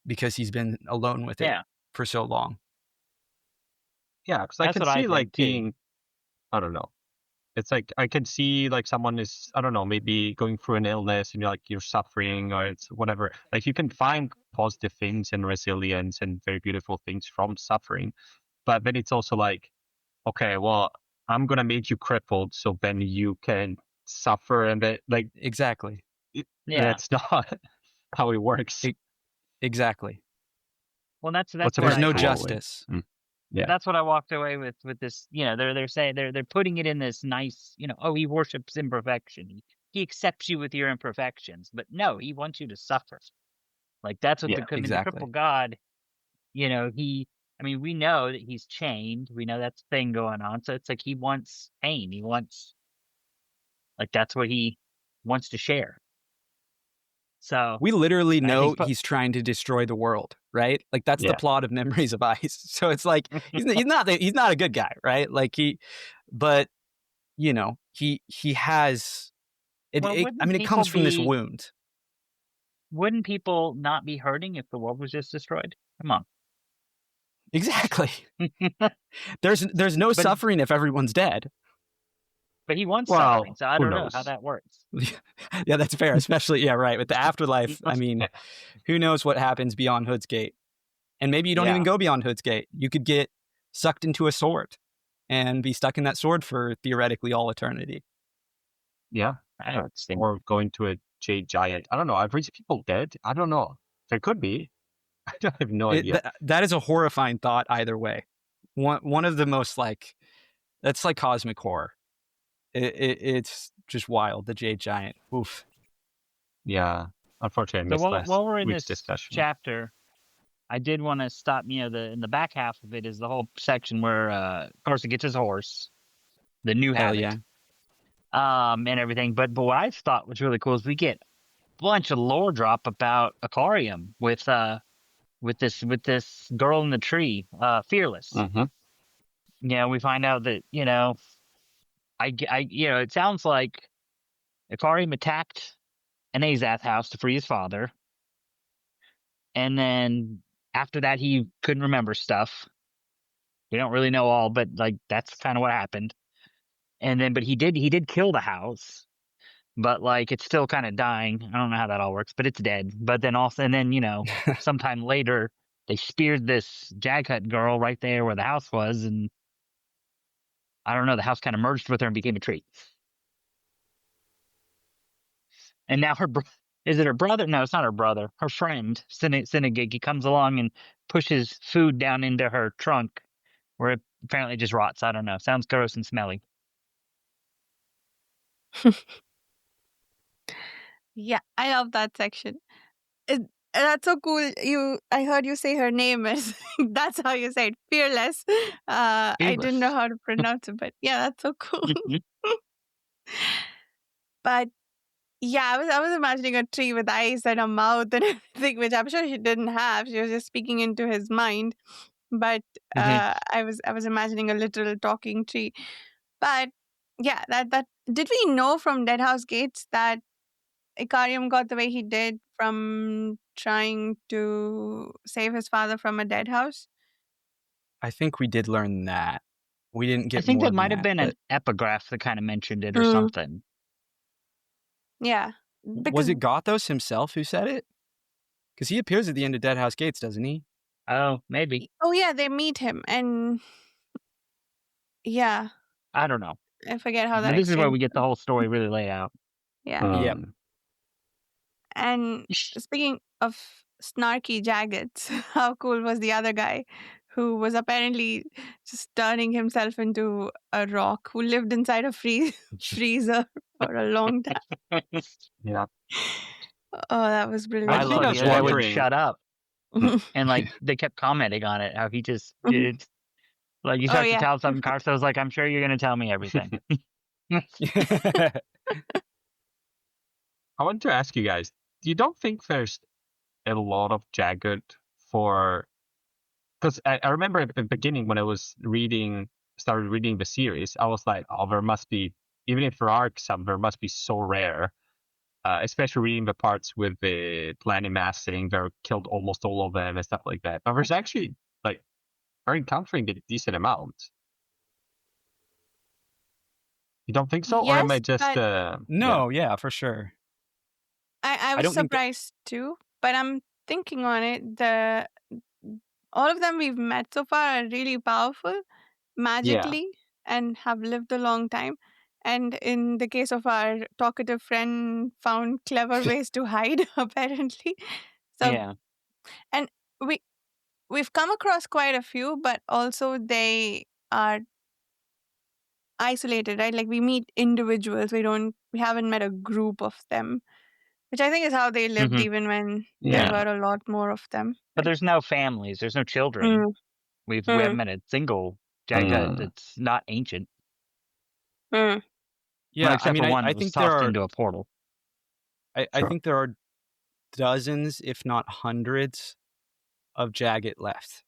because he's been alone with it for so long. Yeah, because I can see like being, I don't know. It's like I can see like someone is, I don't know, maybe going through an illness and you're suffering or it's whatever. Like you can find positive things and resilience and very beautiful things from suffering. But then it's also like, okay, well, I'm going to make you crippled so then you can suffer and that like. Exactly. That's not how it works. Exactly. Well, that's there's no justice. Yeah, that's what I walked away with this. You know, they're saying they're putting it in this nice, you know, oh, he worships imperfection. He accepts you with your imperfections, but no, he wants you to suffer. Like that's what the crippled God. You know, we know that he's chained. We know that's a thing going on. So it's like he wants pain. He wants, like, that's what he wants to share. So we literally know he's trying to destroy the world, right? Like that's the plot of Memories of Ice. So it's like he's not a good guy, right? Like but you know, he has it. I mean, it comes from this wound. Wouldn't people not be hurting if the world was just destroyed? Come on. Exactly. There's no suffering if everyone's dead. But he wants suffering, so I don't know how that works. Yeah, that's fair. Especially, right, with the afterlife. I mean, who knows what happens beyond Hood's Gate? And maybe you don't even go beyond Hood's Gate. You could get sucked into a sword and be stuck in that sword for theoretically all eternity. Yeah. Or going to a jade giant. I don't know. I've reached people dead. I don't know. There could be. I have no idea. That is a horrifying thought either way. One of the most that's like cosmic horror. It's just wild. The jade giant. Oof. Yeah. Unfortunately, so while we're in this chapter, I did want to stop. You know, in the back half of it is the whole section where Karsa gets his horse, the new habit, and everything. But what I thought was really cool is we get a bunch of lore drop about Aquarium with this girl in the tree, Fearless. Mm-hmm. You know, we find out that it sounds like Aquarium attacked an Azath house to free his father. And then after that, he couldn't remember stuff. We don't really know all, but like, that's kind of what happened. And then, but he did kill the house, but like, it's still kind of dying. I don't know how that all works, but it's dead. But then sometime later, they speared this Jaghut girl right there where the house was. And I don't know, the house kind of merged with her and became a tree. And now is it her brother? No, it's not her brother. Her friend, Synagig, he comes along and pushes food down into her trunk where it apparently just rots. I don't know. Sounds gross and smelly. Yeah, I love that section. That's so cool. I heard you say her name is that's how you say it, Fearless. I didn't know how to pronounce it, but yeah, that's so cool. But Yeah, I was imagining a tree with eyes and a mouth and everything, which I'm sure she didn't have. She was just speaking into his mind. But I was imagining a literal talking tree. But yeah, that did we know from Deadhouse Gates that Ikariam got the way he did from trying to save his father from a dead house? I think we did learn that. We didn't I get think more that than might have that, been but an epigraph that kind of mentioned it or Mm. something. Yeah. was it Gothos himself who said it? Because he appears at the end of Deadhouse Gates, doesn't he? Oh, maybe. Oh yeah, they meet him, and yeah, I don't know. I forget how that But this is where exchange. we get the whole story really laid out. Yeah. Yep. And speaking of snarky jaggeds, how cool was the other guy who was apparently just turning himself into a rock, who lived inside a freezer for a long time? Yeah. Oh, that was I brilliant. I just love think the the other guy would wondering- shut up. And like they kept commenting on it, how he just did. Like you Oh, start to yeah. tell something, Karsa was like, "I'm sure you're going to tell me everything." I want to ask you guys, you don't think there's a lot of jagged for... Because I remember at the beginning when I was started reading the series, I was like, oh, there must be, even if there are some, there must be so rare. Especially reading the parts with the planet massing, they're killed almost all of them and stuff like that. But there's actually, like, we're encountering a decent amount. You don't think so? Or am I Yes, just... but- No, yeah, for sure. I was don't think that- surprised too, but I'm thinking on it. All of them we've met so far are really powerful magically and have lived a long time. And in the case of our talkative friend, found clever ways to hide apparently. So Yeah. and we've come across quite a few, but also they are isolated, right? Like we meet individuals. We haven't met a group of them, which I think is how they lived Mhm. even when Yeah. there were a lot more of them. But there's no families, there's no children. Mm, We haven't met a single jagged that's not ancient. mm. Yeah, Well, I except mean, for one I that was think there tossed are. into a portal. I Sure. think there are dozens, if not hundreds, of jagged left.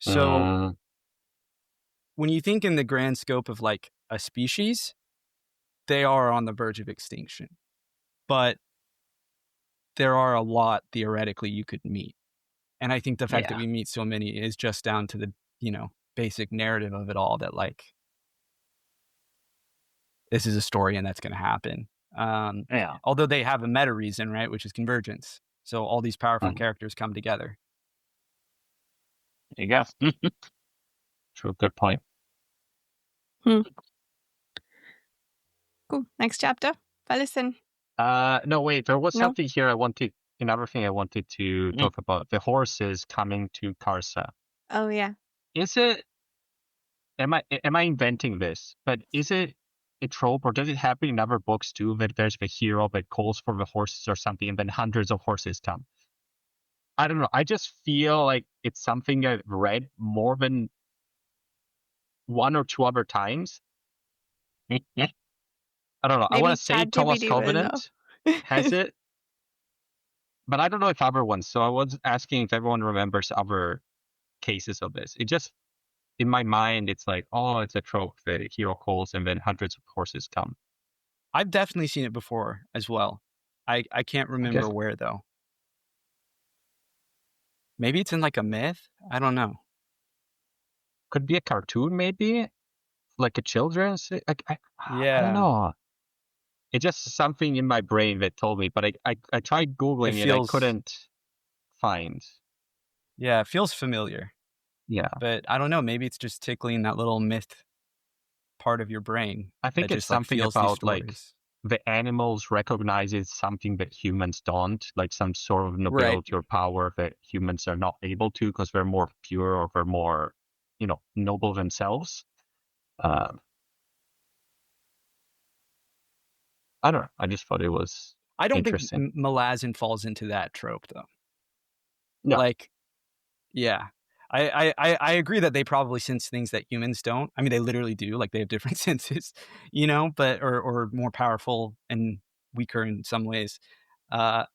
So when you think in the grand scope of like a species, they are on the verge of extinction. But there are a lot theoretically you could meet. And I think the fact that Yeah. we meet so many is just down to the, basic narrative of it all, that like this is a story and that's going to happen. Yeah. Although they have a meta reason, right, which is convergence. So all these powerful Mhm. characters come together. There you go. True, good point. Cool. Next chapter. Felicin. No, wait, there was No? something here another thing I wanted to talk about. The horses coming to Karsa. Oh yeah. Is it... Am I inventing this? But is it a trope, or does it happen in other books too, that there's the hero that calls for the horses or something, and then hundreds of horses come? I don't know. I just feel like it's something I've read more than one or two other times. I don't know. I Maybe want to say Thomas ChatGPT will know. Covenant has it, but I don't know if other ones. So I was asking if everyone remembers other cases of this. It just, in my mind, it's like, oh, it's a trope. The hero calls and then hundreds of horses come. I've definitely seen it before as well. I can't remember where though. Maybe it's in like a myth. I don't know. Could be a cartoon, maybe, like a children's. I Yeah. don't know. It's just something in my brain that told me, but I tried googling it. I couldn't find. Yeah, it feels familiar. Yeah, but I don't know. Maybe it's just tickling that little myth part of your brain. I think that it's just, like, something feels these about like stories. the animals recognizes something that humans don't, like some sort of nobility or power that humans are not able to because they're more pure or they're more, noble themselves. I don't know. I just thought it was I don't think interesting. Malazan falls into that trope though. No. Like, yeah. I agree that they probably sense things that humans don't. I mean, they literally do. Like, they have different senses, but or more powerful and weaker in some ways. But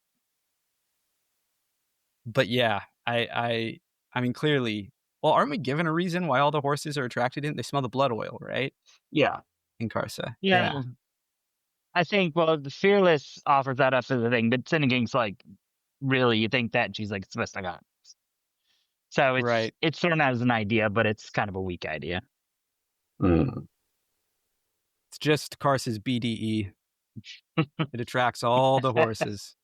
yeah, I mean, clearly, well, aren't we given a reason why all the horses are attracted in? They smell the blood oil, right? Yeah. In Karsa. Yeah. I think, well, the Fearless offers that up as a thing, but Sinneging's like, really, you think that? And she's like, it's the best I got. So Right. it's thrown out as an idea, but it's kind of a weak idea. Mm. It's just Karsa's BDE. It attracts all the horses.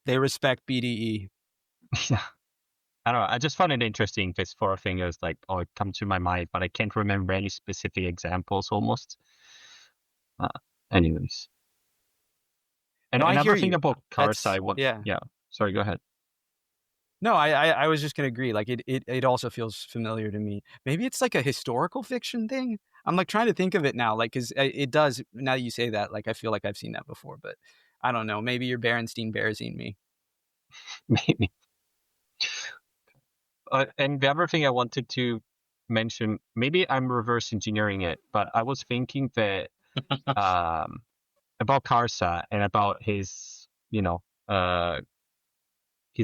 They respect BDE. Yeah. I don't know. I just found it interesting. This four fingers, like, oh, it comes to my mind, but I can't remember any specific examples almost. Anyways. And No, I another hear thing you. about Karsa, I want. Yeah. Yeah. Sorry, go ahead. No, I was just gonna agree. Like it also feels familiar to me. Maybe it's like a historical fiction thing. I'm like trying to think of it now, like because it does. Now that you say that, like I feel like I've seen that before, but I don't know. Maybe you're Berenstein Bearsing me. Maybe. And the other thing I wanted to mention, maybe I'm reverse engineering it, but I was thinking that about Karsa and about his, his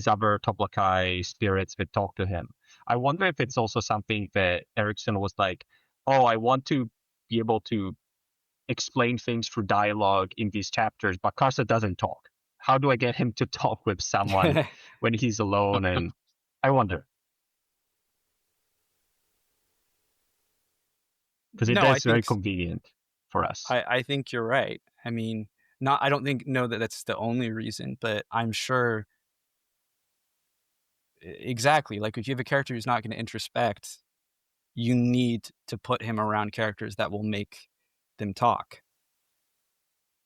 other Toplakai spirits that talk to him. I wonder if it's also something that Erikson was like, oh, I want to be able to explain things through dialogue in these chapters, but Karsa doesn't talk. How do I get him to talk with someone when he's alone? And I wonder. Because that's very convenient for us. I think you're right. I mean, I don't know that that's the only reason, but I'm sure. Exactly. Like if you have a character who's not going to introspect, you need to put him around characters that will make them talk.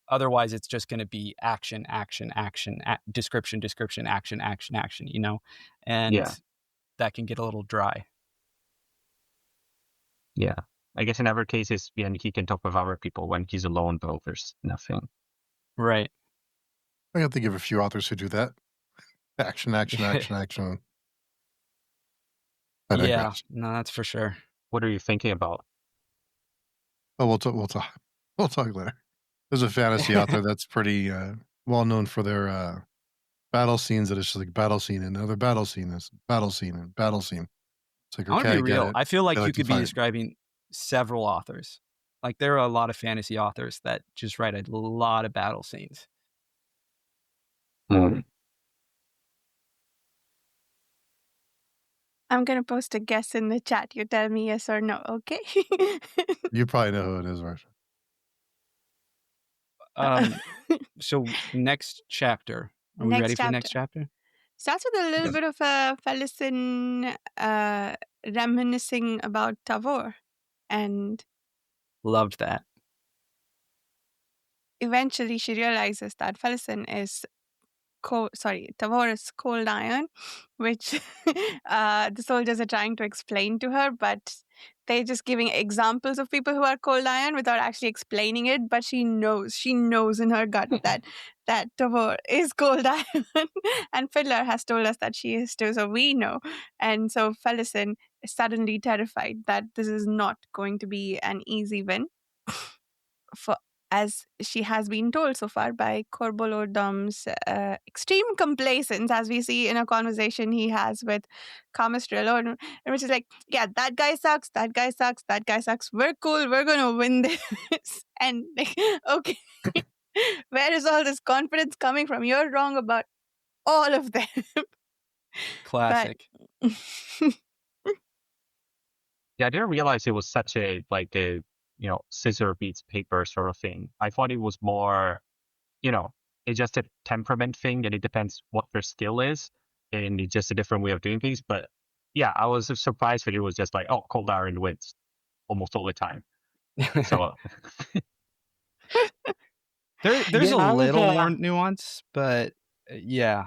Otherwise, it's just going to be action, description, action, and that can get a little dry. Yeah. I guess in other cases, he can talk with other people when he's alone, though there's nothing. Right. I have to give a few authors who do that. Action. Yeah, no, that's for sure. What are you thinking about? Oh, we'll talk later. There's a fantasy author that's pretty well known for their battle scenes. That is just like battle scene, another battle scene, this battle scene, and battle scene. It's like, I want to be real. I feel like you could be fight. describing several authors. Like there are a lot of fantasy authors that just write a lot of battle scenes. I'm going to post a guess in the chat. You tell me yes or no, okay? You probably know who it is, Marsha. So next chapter. Are we ready for the next chapter? Starts with a little bit of a Felicin reminiscing about Tavor. And loved that. Eventually she realizes that Felicin is Tavor is cold iron, which the soldiers are trying to explain to her, but they're just giving examples of people who are cold iron without actually explaining it. But she knows in her gut that Tavor is cold iron, and Fiddler has told us that she is too, so we know. And so Felicin is suddenly terrified that this is not going to be an easy win, as she has been told so far by Corbolodum's extreme complacence, as we see in a conversation he has with Kamistrel, which is like, yeah, that guy sucks, we're cool, we're going to win this. And like, okay, where is all this confidence coming from? You're wrong about all of them. Classic. Yeah, I didn't realize it was such a scissor beats paper sort of thing. I thought it was more, it's just a temperament thing, and it depends what their skill is, and it's just a different way of doing things. But yeah, I was surprised that it was just like, oh, cold iron wins almost all the time. So there's a little more nuance, but yeah.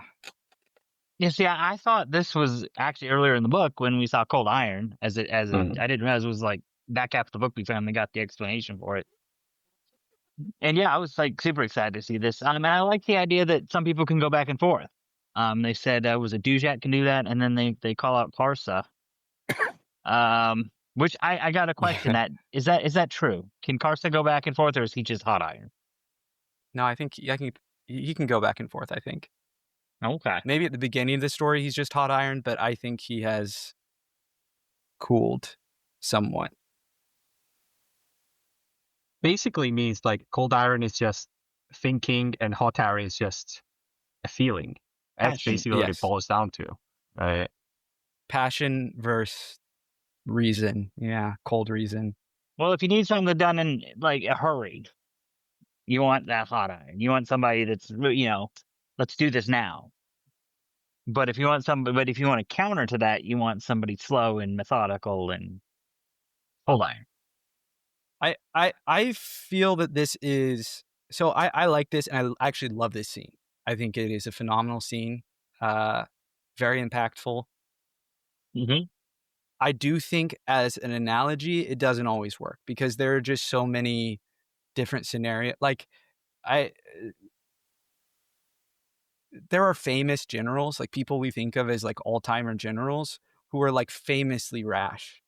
Yeah, see, I thought this was actually earlier in the book when we saw cold iron. I didn't realize it was like back after the book we finally got the explanation for it. And yeah, I was like super excited to see this. And I like the idea that some people can go back and forth. They said was a Dujat can do that, and then they call out Karsa. Which I got a question that is that true? Can Karsa go back and forth, or is he just hot iron? No, I think he can go back and forth, I think. Okay. Maybe at the beginning of the story he's just hot iron, but I think he has cooled somewhat. Basically means like cold iron is just thinking and hot iron is just a feeling. That's Passion, basically what it yes. boils down to, right? Passion versus reason. Yeah, cold reason. Well, if you need something done in like a hurry, you want that hot iron. You want somebody that's, let's do this now. But if you want to counter to that, you want somebody slow and methodical and cold iron. I feel that this is so I like this, and I actually love this scene. I think it is a phenomenal scene, very impactful. Mm-hmm. I do think as an analogy, it doesn't always work because there are just so many different scenarios. Like there are famous generals, like people we think of as like all-timer generals who are like famously rash.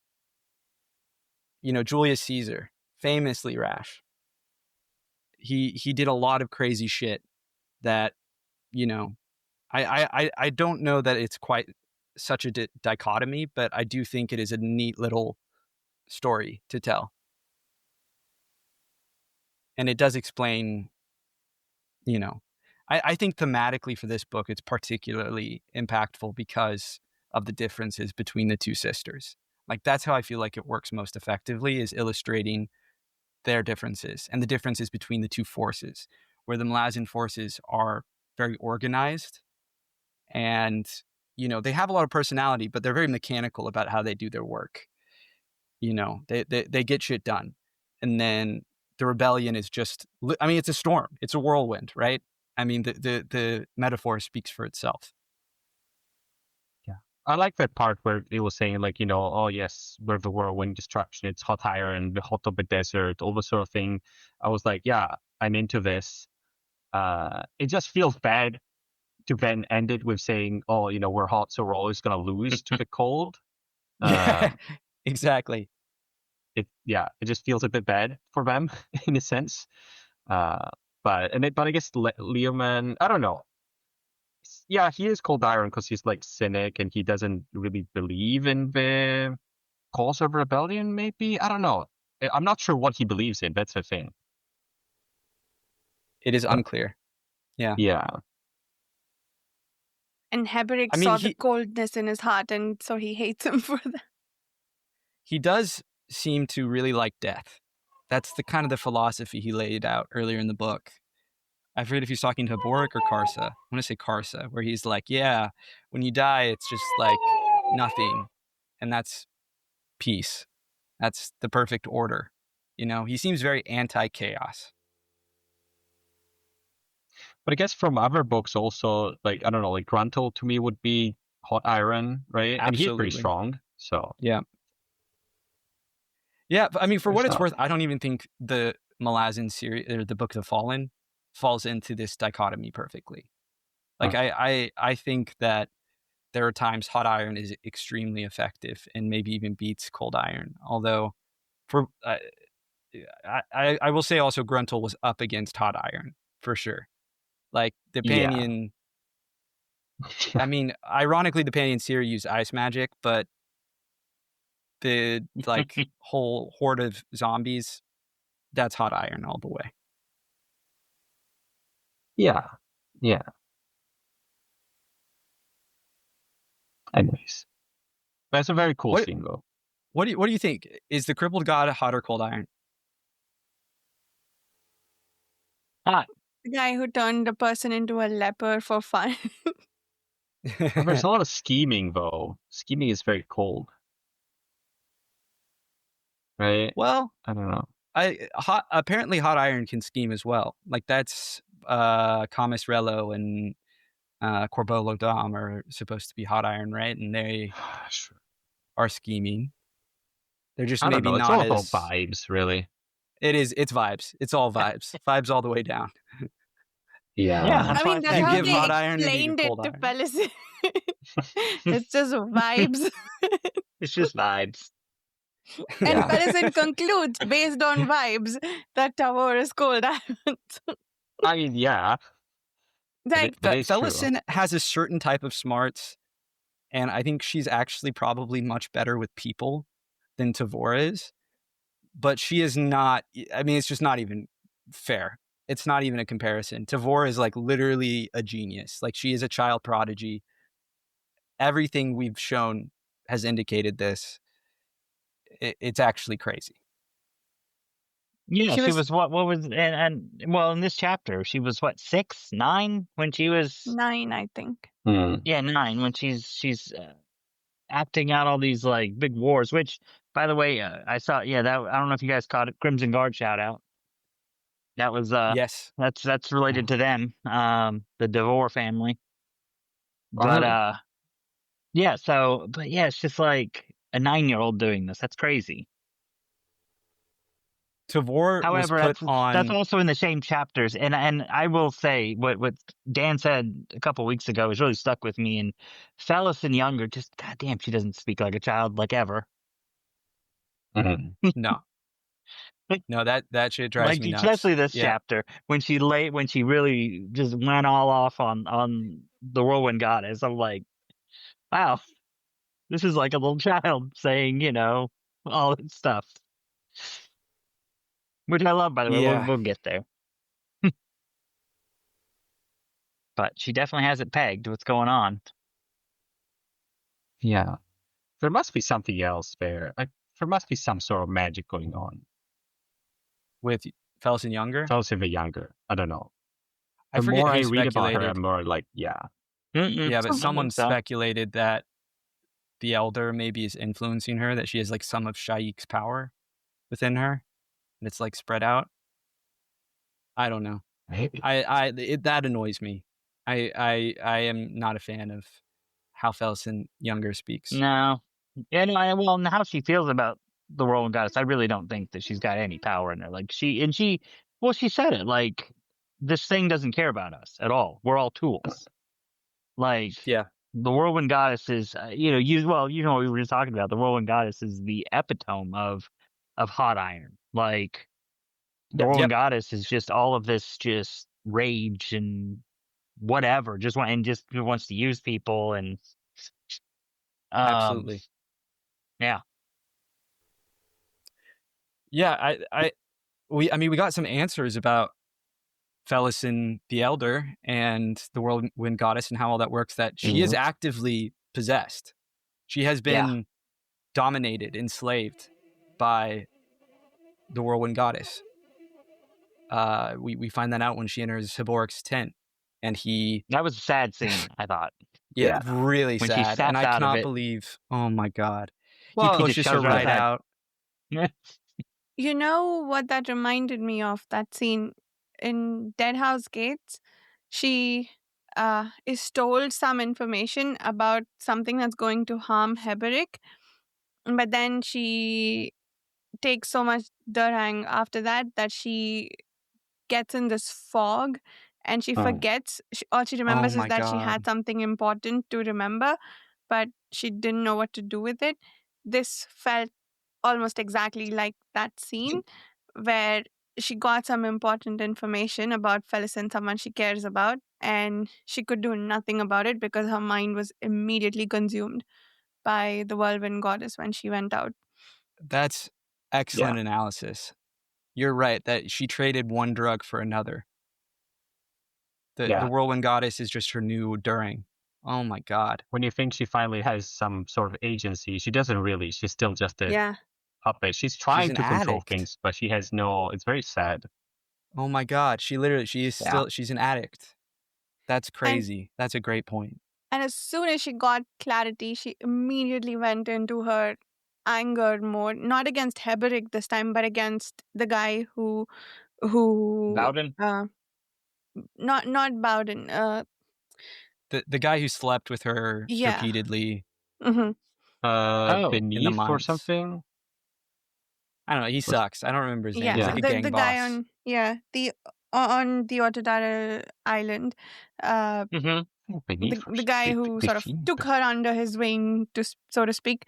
Julius Caesar, famously rash. He did a lot of crazy shit that, I don't know that it's quite such a dichotomy, but I do think it is a neat little story to tell. And it does explain, I think thematically for this book, it's particularly impactful because of the differences between the two sisters. Like that's how I feel like it works most effectively, is illustrating their differences and the differences between the two forces, where the Malazan forces are very organized and, they have a lot of personality, but they're very mechanical about how they do their work. They get shit done. And then the rebellion is just, it's a storm. It's a whirlwind, right? The metaphor speaks for itself. Yeah. I like that part where it was saying like, oh yes, we're the whirlwind destruction. It's hot iron, the hot of the desert, all the sort of thing. I was like, yeah, I'm into this. It just feels bad to then end it with saying, oh, we're hot, so we're always going to lose to the cold. Yeah, exactly. It just feels a bit bad for them in a sense. But I guess Leoman, I don't know. Yeah, he is cold iron because he's like cynic and he doesn't really believe in the cause of rebellion. Maybe, I don't know. I'm not sure what he believes in. That's the thing. It is unclear. Yeah. Yeah. And Heberic saw the coldness in his heart, and so he hates him for that. He does seem to really like death. That's the kind of the philosophy he laid out earlier in the book. I forget if he's talking to Boric or Karsa. I want to say Karsa, where he's like, yeah, when you die, it's just like nothing. And that's peace. That's the perfect order. He seems very anti-chaos. But I guess from other books also, like, I don't know, like Gruntle to me would be hot iron, right? Absolutely. And he's pretty strong, so. Yeah. Yeah, for what it's worth, I don't even think the Malazan series, or the Book of the Fallen, falls into this dichotomy perfectly. Like, I think that there are times hot iron is extremely effective and maybe even beats cold iron. Although, I will say also Gruntle was up against hot iron, for sure. Like, the Panion... Yeah. Ironically, the Panion series used ice magic, but the whole horde of zombies, that's hot iron all the way. Yeah. Anyways, that's a very cool scene, though. What do you think? Is the crippled god hot or cold iron? Hot. The guy who turned a person into a leper for fun. There's a lot of scheming, though. Scheming is very cold. Right? Well, I don't know. Apparently hot iron can scheme as well. Like that's Camus Rello and Corbolo Dom are supposed to be hot iron, right? And they are scheming. They're just maybe not. It's all about vibes, really. It is. It's vibes. It's all vibes. Vibes all the way down. Yeah. That's you how give they hot iron, explained you it cold to iron. Felicin. It's just vibes. It's just vibes. And Felicin concludes, based on vibes, that tower is cold iron. I mean, yeah. Like, It is true. Felicin has a certain type of smarts, and I think she's actually probably much better with people than Tavor is. But she is not. I mean, it's just not even fair. It's not even a comparison. Tavor is like literally a genius. Like, she is a child prodigy. Everything we've shown has indicated this. It's actually crazy. Yeah, She she was- was what was and well in this chapter she was what 6, 9 when she was 9, I think. Hmm. yeah 9 when she's acting out all these like big wars. Which, by the way, I saw that I don't know if you guys caught it. Crimson Guard shout out. That was Yes. that's related to them, the Devore family. But Oh. yeah, so but yeah, it's just like a 9-year-old doing this. That's crazy. Tavor was However, put that's on. also in the same chapters, and I will say what Dan said a couple weeks ago has really stuck with me. And Felicin Younger, just goddamn, she doesn't speak like a child, like ever. Mhm. No, that shit drives Like me nuts. especially this Yeah. chapter when she really just went all off on the whirlwind goddess. I'm like, wow, this is like a little child saying all that stuff, which I love. By the way, Yeah. we'll get there. But she definitely has it pegged. What's going on? Yeah. There must be something else there. Like, there must be some sort of magic going on. With Felicin Younger, Felicin the Younger. I don't know. I The forget more who I read about her, speculated. I'm more like, yeah. Mm-mm. Yeah, I but don't someone think so. speculated that the Elder maybe is influencing her, that she has like some of Shaik's power within her, and it's like spread out. I don't know. Maybe. That annoys me. I am not a fan of how Felicin Younger speaks. No. Yeah, no, and how she feels about the whirlwind goddess, I really don't think that she's got any power in her. Like she said it, like, this thing doesn't care about us at all. We're all tools. Like, Yeah, the whirlwind goddess is, what we were just talking about. The whirlwind goddess is the epitome of hot iron. Like, the whirlwind goddess is just all of this just rage and whatever, just wants to use people and absolutely. Yeah. Yeah, we got some answers about Felicin the Elder and the Whirlwind Goddess and how all that works, that she is actively possessed. She has been dominated, enslaved by the Whirlwind Goddess. We find that out when she enters Hiboric's tent, and That was a sad scene, I thought. yeah, really When she sad. snaps And I out of cannot it. believe, oh my God. Well, He he pushes just her shoves her right outside. out. You know what that reminded me of? That scene in Dead House Gates. She is told some information about something that's going to harm Heberic, but then she takes so much Durhang after that she gets in this fog and she forgets. All she remembers my is that she God. had something important to remember, but she didn't know what to do with it. This felt almost exactly like that scene where she got some important information about Felicin, someone she cares about, and she could do nothing about it because her mind was immediately consumed by the whirlwind goddess when she went out. That's excellent analysis. You're right that she traded one drug for another. The Whirlwind Goddess is just her new Durhang. Oh my God. When you think she finally has some sort of agency, she doesn't really. She's still just a puppet. She's trying an to control addict. things, but she has no. It's very sad. Oh my God. She is still, she's an addict. That's crazy. That's a great point. And as soon as she got clarity, she immediately went into her anger mode, not against Heberic this time, but against the guy who Bowden? Not Bowden. The guy who slept with her repeatedly. Mm-hmm. Beneath or something. I don't know. He sucks. I don't remember his name. He's like a gang the boss. guy on the Otodara Island. The guy who sort of took her under his wing, so to speak,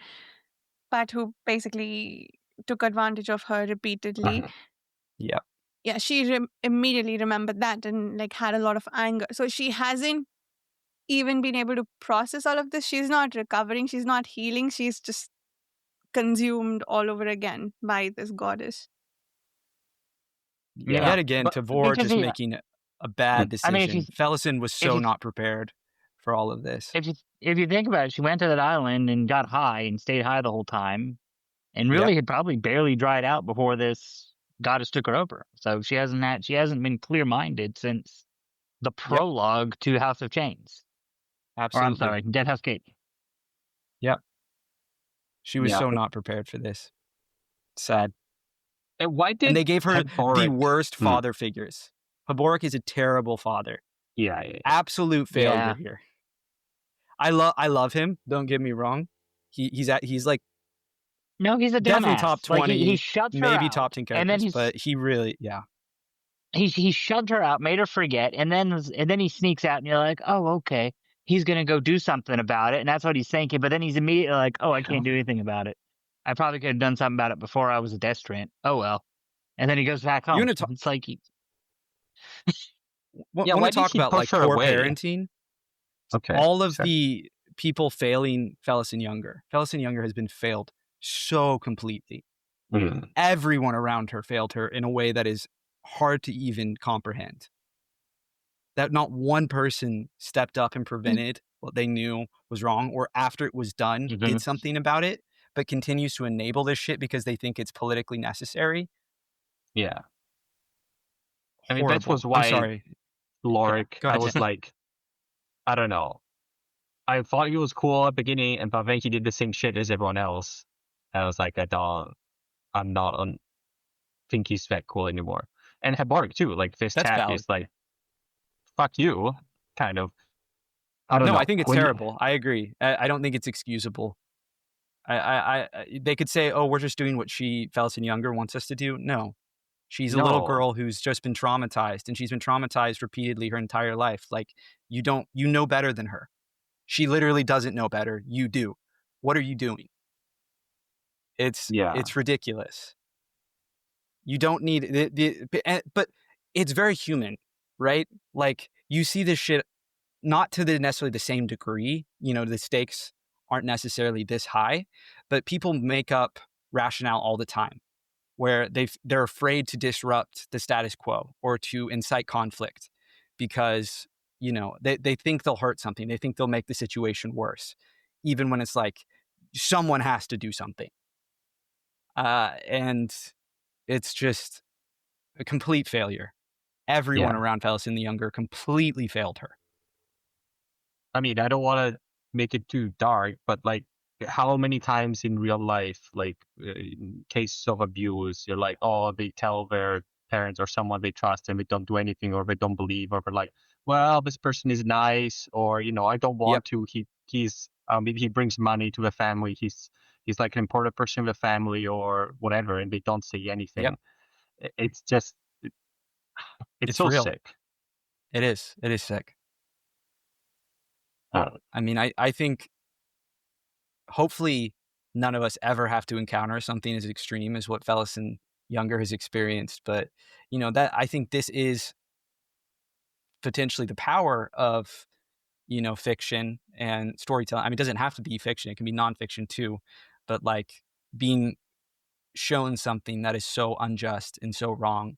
but who basically took advantage of her repeatedly. Yep. yeah, she immediately remembered that and like had a lot of anger. So she hasn't even been able to process all of this. She's not recovering. She's not healing. She's just consumed all over again by this goddess. Yeah. Yet again, but Tavor because just he- making a bad I mean, decision. Felicin was so you- not prepared for all of this. if you think about it, she went to that island and got high and stayed high the whole time, and really had probably barely dried out before this goddess took her over. So she hasn't been clear minded since the prologue to House of Chains. Absolutely. Or I'm sorry, Dead House Gate. She was Yeah. so not prepared for this. Sad. And why did And they gave her the Haboric- worst father figures. Haboric is a terrible father. Yeah. Absolute failure Yeah. here. I love him. Don't get me wrong. He's like No, he's a definitely dumbass. top 20, Like he shuts her maybe out, top 10 and then characters, but he really, he shoved her out, made her forget, and then he sneaks out, and you're like, oh, okay, he's gonna go do something about it, and that's what he's thinking. But then he's immediately like, oh, I can't do anything about it. I probably could have done something about it before I was a destrant. Oh well. And then he goes back home. It's like, want why to did talk he about push like her poor away? parenting. Okay. All of sure. the people failing Felicin Younger. Felicin Younger has been failed so completely. Mm. Everyone around her failed her in a way that is hard to even comprehend. That not one person stepped up and prevented what they knew was wrong, or after it was done, did something about it, but continues to enable this shit because they think it's politically necessary. Yeah. I mean, Horrible. that was why I'm sorry. Lorik, Go I ahead, was Jen. like, I don't know. I thought he was cool at the beginning, but then he did the same shit as everyone else. I was like, I'm not on, think he's that cool anymore. And Haboric too, like this That's chat valid. is like, fuck you, kind of. I don't know. I think it's When- terrible. I agree. I don't think it's excusable. They could say, "Oh, we're just doing what Felicin Younger wants us to do." No, she's a little No. girl who's just been traumatized, and she's been traumatized repeatedly her entire life. Like you know better than her. She literally doesn't know better. You do. What are you doing? It's ridiculous. You don't need but it's very human, right? Like you see this shit not to necessarily the same degree. You know, the stakes aren't necessarily this high, but people make up rationale all the time where they're afraid to disrupt the status quo or to incite conflict because, you know, they think they'll hurt something. They think they'll make the situation worse, even when it's like someone has to do something. And it's just a complete failure. Everyone around Felicin the Younger completely failed her. I mean, I don't want to make it too dark, but like, how many times in real life, like in cases of abuse, you're like, oh, they tell their parents or someone they trust and they don't do anything, or they don't believe, or they're like, well, this person is nice, or you know, I don't want to. He's maybe he brings money to the family. He's like an important person in the family or whatever, and they don't say anything. It's just, it's so real. sick. It is sick. I mean, I think hopefully none of us ever have to encounter something as extreme as what Felicin Younger has experienced. But, you know, that I think this is potentially the power of, you know, fiction and storytelling. I mean, it doesn't have to be fiction. It can be nonfiction too. But like being shown something that is so unjust and so wrong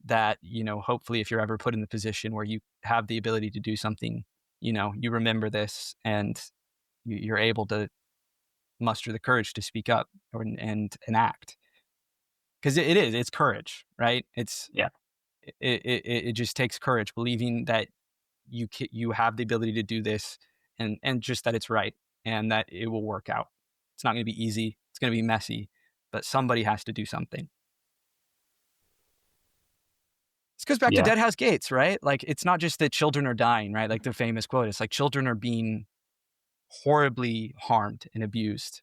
that, you know, hopefully if you're ever put in the position where you have the ability to do something, you know, you remember this and you're able to muster the courage to speak up and act. Because it's courage, right? It just takes courage, believing that you have the ability to do this and just that it's right and that it will work out. It's not going to be easy. It's going to be messy, but somebody has to do something. This goes back to Dead House Gates, right? Like, it's not just that children are dying, right? Like the famous quote, it's like children are being horribly harmed and abused.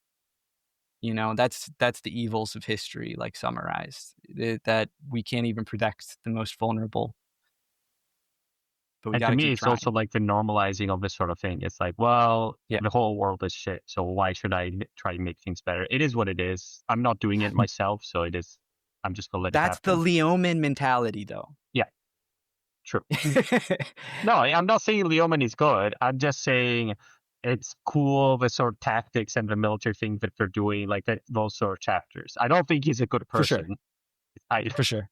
You know, that's the evils of history, like summarized, that we can't even protect the most vulnerable. But we And got to to me, keep it's trying. also like the normalizing of this sort of thing. It's like, well, the whole world is shit, so why should I try to make things better? It is what it is. I'm not doing it myself, so it is I'm just gonna let That's it the happen. Leoman mentality, though. True. No, I'm not saying Leoman is good. I'm just saying it's cool the sort of tactics and the military thing that they're doing, like those sort of chapters. I don't think he's a good For sure. person. For sure.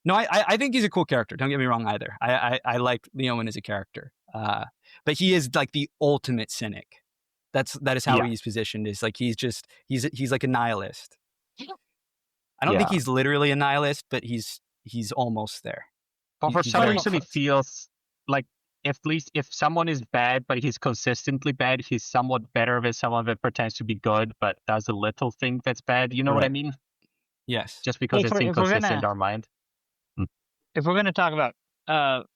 No, I think he's a cool character. Don't get me wrong either. I like Leoman as a character. But he is like the ultimate cynic. That is how Yeah. he's positioned. Is like he's like a nihilist. I don't think Yeah. he's literally a nihilist, but he's almost there. But for He's some very reason, it close. feels like at least if someone is bad, but he's consistently bad, he's somewhat better than someone that pretends to be good, but does a little thing that's bad. You know what I Right. mean? Yes. Just because If it's we're inconsistent in gonna our mind. if we're gonna talk about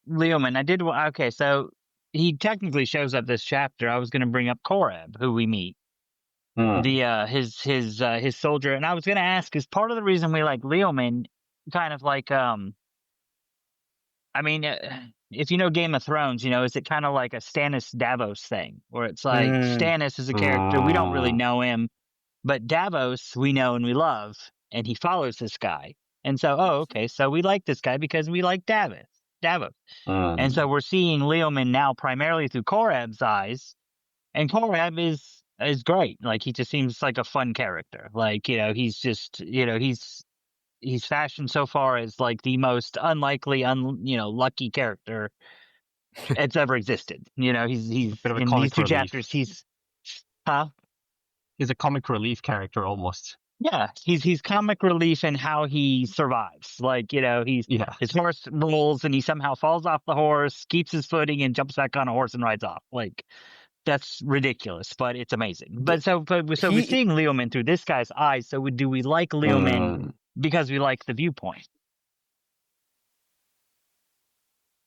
Leoman, okay, so he technically shows up this chapter. I was gonna bring up Koreb, who we meet. The his soldier, and I was gonna ask, is part of the reason we like Leoman kind of like I mean, if you know Game of Thrones, you know, is it kind of like a Stannis Davos thing, where it's like Stannis is a character, we don't really know him, but Davos we know and we love, and he follows this guy, and so okay, so we like this guy because we like Davos, and so we're seeing Leoman now primarily through Koreb's eyes, and Koreb is great. Like he just seems like a fun character. Like he's just he's fashioned so far as like the most unlikely, lucky character that's ever existed. He's A bit of a in these comic two relief. chapters. He's a comic relief character almost. Yeah, he's comic relief in how he survives. Like his horse rolls and he somehow falls off the horse, keeps his footing, and jumps back on a horse and rides off. Like that's ridiculous, but it's amazing. So we're seeing Leoman through this guy's eyes. So do we like Leoman because we like the viewpoint?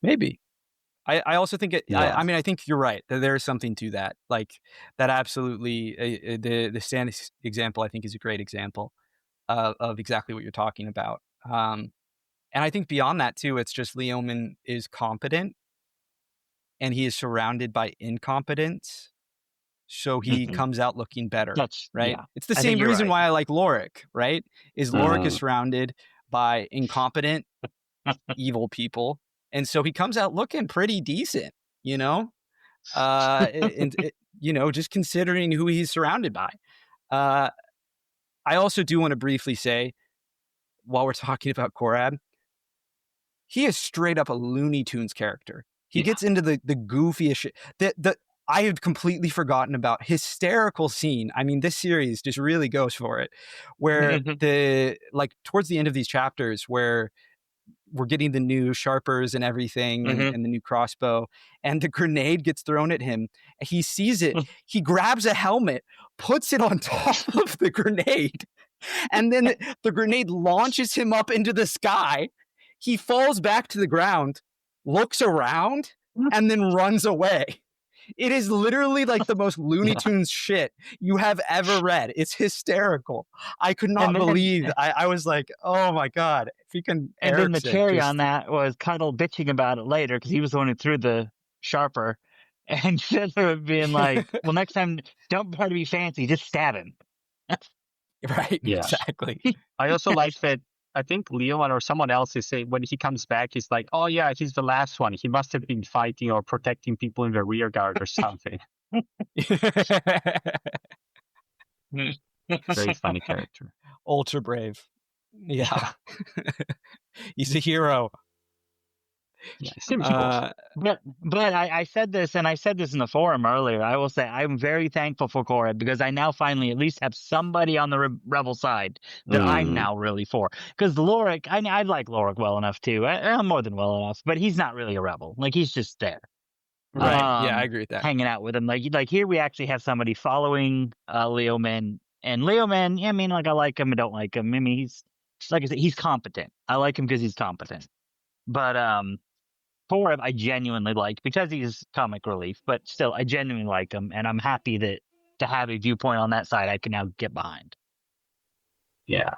Maybe. I also think it. Yeah. I mean, I think you're right. There is something to that. Like that, absolutely. The Stannis example, I think, is a great example of exactly what you're talking about. And I think beyond that too, it's just Leoman is competent, and he is surrounded by incompetence, so he comes out looking better. Right. Yeah. It's the same reason why I like Lorik. Right? Is Lorik is surrounded by incompetent, evil people. And so he comes out looking pretty decent, and just considering who he's surrounded by. I also do want to briefly say, while we're talking about Korab, he is straight up a Looney Tunes character. He gets into the goofiest shit. I had completely forgotten about hysterical scene. I mean, this series just really goes for it, where towards the end of these chapters where we're getting the new sharpers and everything and the new crossbow, and the grenade gets thrown at him. He sees it. He grabs a helmet, puts it on top of the grenade, and then the grenade launches him up into the sky. He falls back to the ground, looks around, and then runs away. It is literally like the most Looney Tunes shit you have ever read. It's hysterical. I could not believe. I was like, oh my God. Freaking And Erikson, then the cherry on that was Cuddle bitching about it later because he was the one who threw the sharper. And instead of being like, well, next time, don't try to be fancy, just stab him. Right, exactly. I also like that. I think Leon or someone else is saying when he comes back, he's like, oh yeah, he's the last one. He must have been fighting or protecting people in the rear guard or something. Very funny character. Ultra brave. Yeah. He's a hero. Yeah, he seems cool. But I said this, and I said this in the forum earlier. I will say I'm very thankful for Koreb because I now finally at least have somebody on the rebel side that I'm now really for. Because Lorik, I like Lorik well enough too. More than well enough, but he's not really a rebel. Like he's just there. Right. Yeah, I agree with that. Hanging out with him. Like here we actually have somebody following Leoman. And Leoman, I mean, like I like him, I don't like him. I mean, he's like I said, he's competent. I like him because he's competent. But Koreb I genuinely like because he's comic relief, but still I genuinely like him, and I'm happy that to have a viewpoint on that side I can now get behind. Yeah.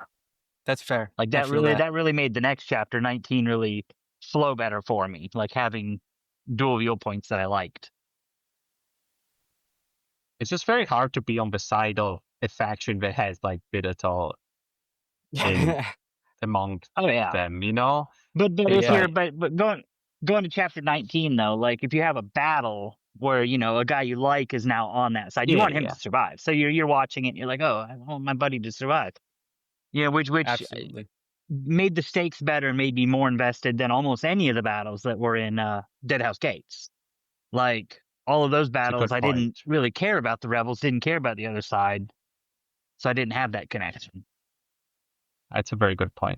That's fair. Like that really made the next chapter 19 really flow better for me. Like having dual viewpoints that I liked. It's just very hard to be on the side of a faction that has like Bidetol in among Oh yeah. them, you know? But It's if you're like, but going to chapter 19 though, like if you have a battle where a guy you like is now on that side, you yeah, want him to survive. So you're watching it, and you're like, oh, I want my buddy to survive. Which Absolutely. made the stakes better, made me more invested than almost any of the battles that were in Deadhouse Gates. Like all of those it's a battles, good I point. didn't really care about the rebels, didn't care about the other side, so I didn't have that connection. That's a very good point.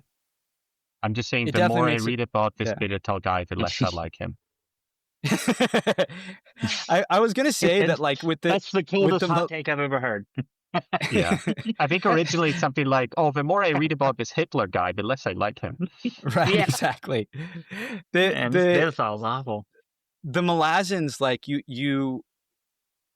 I'm just saying, It the definitely more I makes it. read about this Yeah. spiritual guy, the less I like him. I was gonna say that, like, That's the with coldest the hot take I've ever heard. Yeah. I think originally it's something like, oh, the more I read about this Hitler guy, the less I like him. right, Yeah. exactly. Man, this sounds awful. The Malazans, like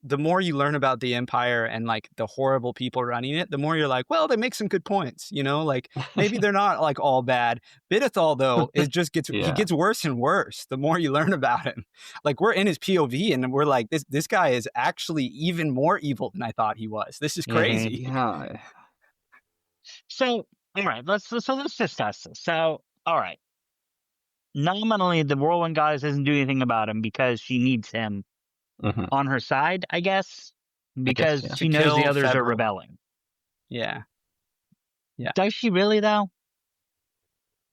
the more you learn about the Empire and like the horrible people running it, the more you're like, well, they make some good points, like maybe they're not like all bad. Bidethal though, he gets worse and worse the more you learn about him. Like we're in his POV and we're like, this guy is actually even more evil than I thought he was. This is crazy. Yeah. So all right, let's discuss this. So all right, nominally the whirlwind goddess doesn't do anything about him because she needs him Mhm. on her side, I guess, because yeah. she To knows the kill others are Febrile. rebelling. Yeah, Does she really though?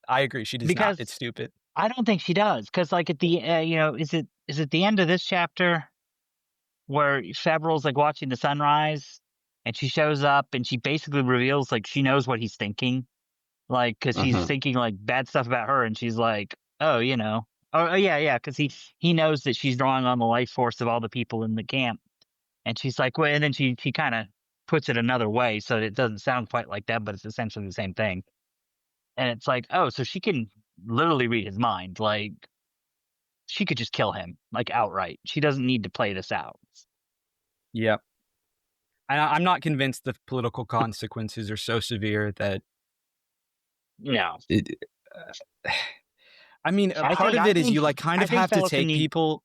I agree. She does Because not. It's stupid. I don't think she does. Because like at the is it the end of this chapter where Febrile's like watching the sunrise and she shows up and she basically reveals like she knows what he's thinking, like because he's Mhm. thinking like bad stuff about her and she's like, oh yeah, because he knows that she's drawing on the life force of all the people in the camp. And she's like, well, and then she kind of puts it another way so that it doesn't sound quite like that, but it's essentially the same thing. And it's like, oh, so she can literally read his mind. Like, she could just kill him, like outright. She doesn't need to play this out. Yep. I'm not convinced the political consequences are so severe that. No. I mean, part of it is you like kind of have to take people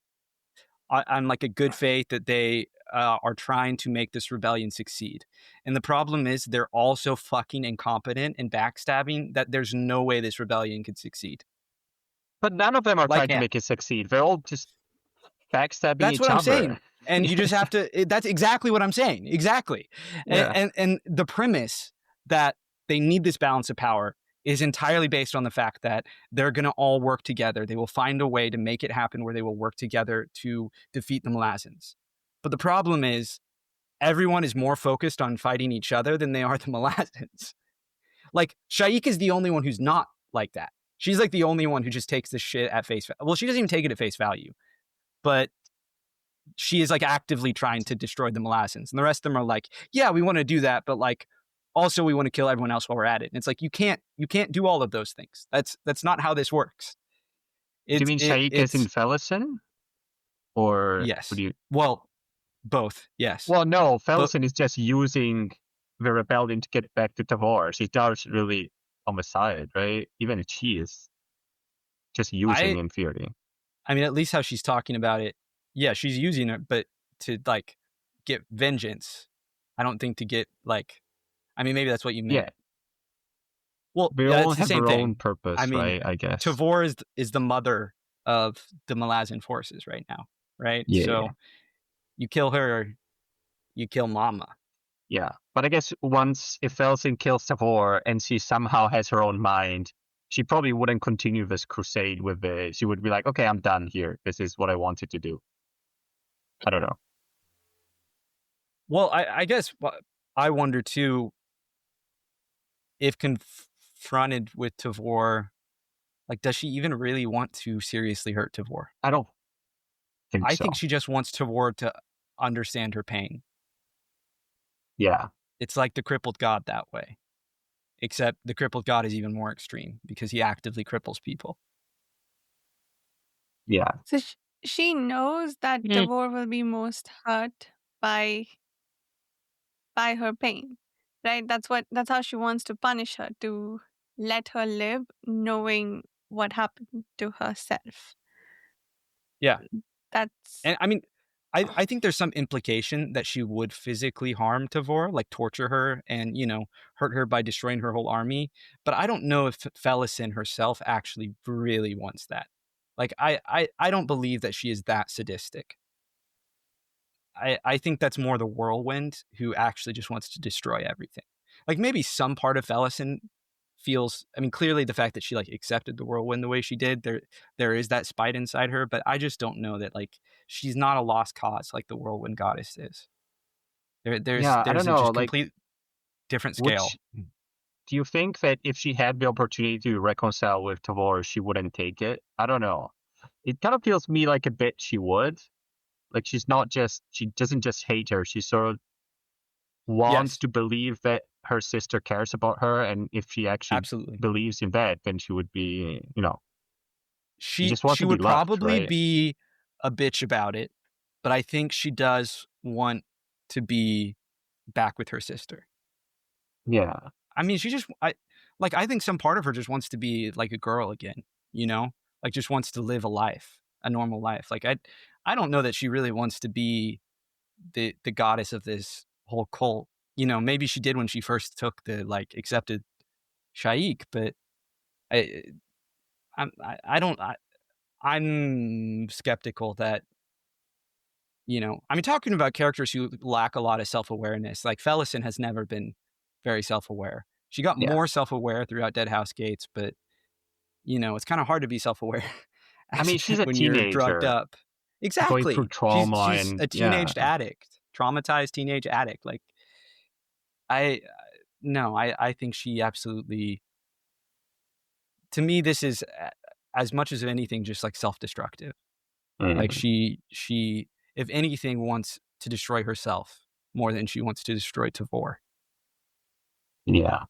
on like a good faith that they are trying to make this rebellion succeed. And the problem is they're all so fucking incompetent and backstabbing that there's no way this rebellion could succeed. But none of them are trying to make it succeed. They're all just backstabbing That's each what I'm other. saying. And you just have to, that's exactly what I'm saying. Exactly. Yeah. And the premise that they need this balance of power is entirely based on the fact that they're going to all work together. They will find a way to make it happen where they will work together to defeat the Malazans. But the problem is everyone is more focused on fighting each other than they are the Malazans. Like, Shaik is the only one who's not like that. She's like the only one who just takes this shit at face value. Well, she doesn't even take it at face value. But she is like actively trying to destroy the Malazans. And the rest of them are like, yeah, we want to do that, but like also we want to kill everyone else while we're at it. And it's like you can't do all of those things. That's not how this works. Do you mean Shaik is in Felicin? Or yes. would you... Well, both, yes. Well, no, Felicin is just using the rebellion to get back to Tavor. She's not really on the side, right? Even if she is just using in theory. I mean, at least how she's talking about it, yeah, she's using it, but to like get vengeance. I don't think to get like, I mean, maybe that's what you meant. Yeah. Well, they all have their own purpose, I mean, right? I guess Tavor is the mother of the Malazan forces right now, right? Yeah. So you kill her, you kill Mama. Yeah, but I guess if Felicin kills Tavor and she somehow has her own mind, she probably wouldn't continue this crusade with it. She would be like, okay, I'm done here. This is what I wanted to do. I don't know. Well, I guess I wonder too, if confronted with Tavor, like, does she even really want to seriously hurt Tavor? I don't think so. I think she just wants Tavor to understand her pain. Yeah. It's like the crippled god that way. Except the crippled god is even more extreme because he actively cripples people. Yeah. So she knows that Tavor will be most hurt by her pain, right? That's how she wants to punish her, to let her live knowing what happened to herself. Yeah. And I mean, I think there's some implication that she would physically harm Tavor, like torture her and, hurt her by destroying her whole army. But I don't know if Felicin herself actually really wants that. Like, I don't believe that she is that sadistic. I think that's more the whirlwind who actually just wants to destroy everything. Like, maybe some part of Felicin feels, I mean, clearly the fact that she like accepted the whirlwind the way she did, there is that spite inside her, but I just don't know that like she's not a lost cause like the whirlwind goddess is. There's Yeah, I don't a know. just Like, complete different scale. which do you think that if she had the opportunity to reconcile with Tavor, she wouldn't take it? I don't know. It kind of feels to me like a bit she would. Like she doesn't just hate her. She sort of wants Yes, to believe that her sister cares about her, and if she actually absolutely. believes in that, then she would be, she She just wants she to be would loved, probably right? be a bitch about it, but I think she does want to be back with her sister. Yeah, I mean, I think some part of her just wants to be like a girl again, like just wants to live a normal life. Like I don't know that she really wants to be the goddess of this whole cult. Maybe she did when she first took the like accepted Shaik, but I I don't I'm skeptical that I mean, talking about characters who lack a lot of self-awareness, like Felicin has never been very self-aware. She got yeah. more self-aware throughout Dead House Gates, but it's kind of hard to be self-aware I mean, she's a when you're drugged teenager up. going through Exactly. trauma, She's and a yeah, teenage addict, traumatized teenage addict. Like I no, I think she absolutely, to me this is as much as anything just like self-destructive. Like mm, she if anything wants to destroy herself more than she wants to destroy Tavor. yeah,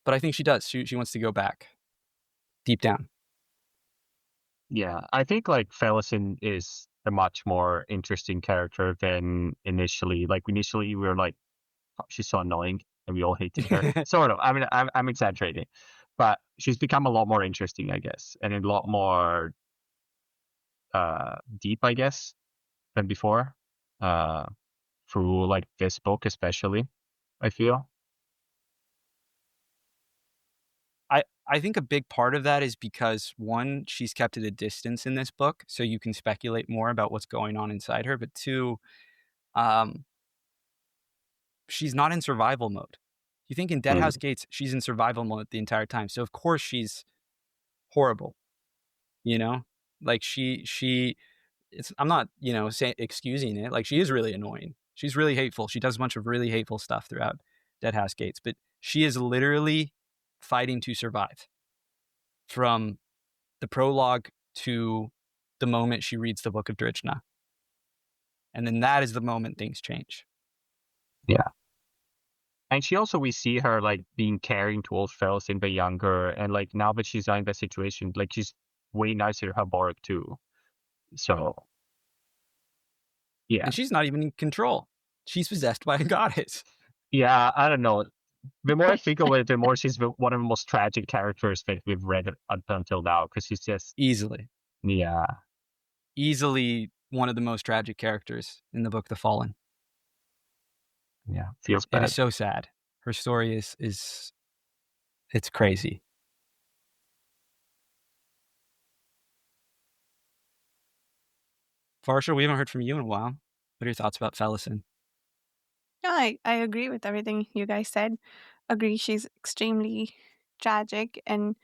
But I think she does. She wants to go back deep down. yeah. I think like Felicin is a much more interesting character than initially. Like initially, we were like, "Oh, she's so annoying," and we all hated her. Sort of. I mean, I'm exaggerating, but she's become a lot more interesting, I guess, and a lot more deep, I guess, than before. Uh, through like this book, especially, I feel. I think a big part of that is because one, she's kept at a distance in this book, so you can speculate more about what's going on inside her. But two, um, she's not in survival mode. You think in Dead Mm, House Gates, she's in survival mode the entire time. So of course she's horrible. You know, like I'm not, excusing it. Like she is really annoying. She's really hateful. She does a bunch of really hateful stuff throughout Dead House Gates, but she is literally fighting to survive from the prologue to the moment she reads the Book of Drijna. And then that is the moment things change. yeah. And she also, we see her like being caring towards Felicin the younger, and like now that she's in that situation, like she's way nicer to Haborg too. So yeah, And she's not even in control. She's possessed by a goddess. yeah. I don't know. The more I think of it, the more she's one of the most tragic characters that we've read up until now, because she's just Easily. yeah, Easily one of the most tragic characters in the book The Fallen. yeah. Feels It bad. is so sad. Her story is it's crazy. Farsha, we haven't heard from you in a while. What are your thoughts about Felicin? Yeah, I agree with everything you guys said. Agree, she's extremely tragic, and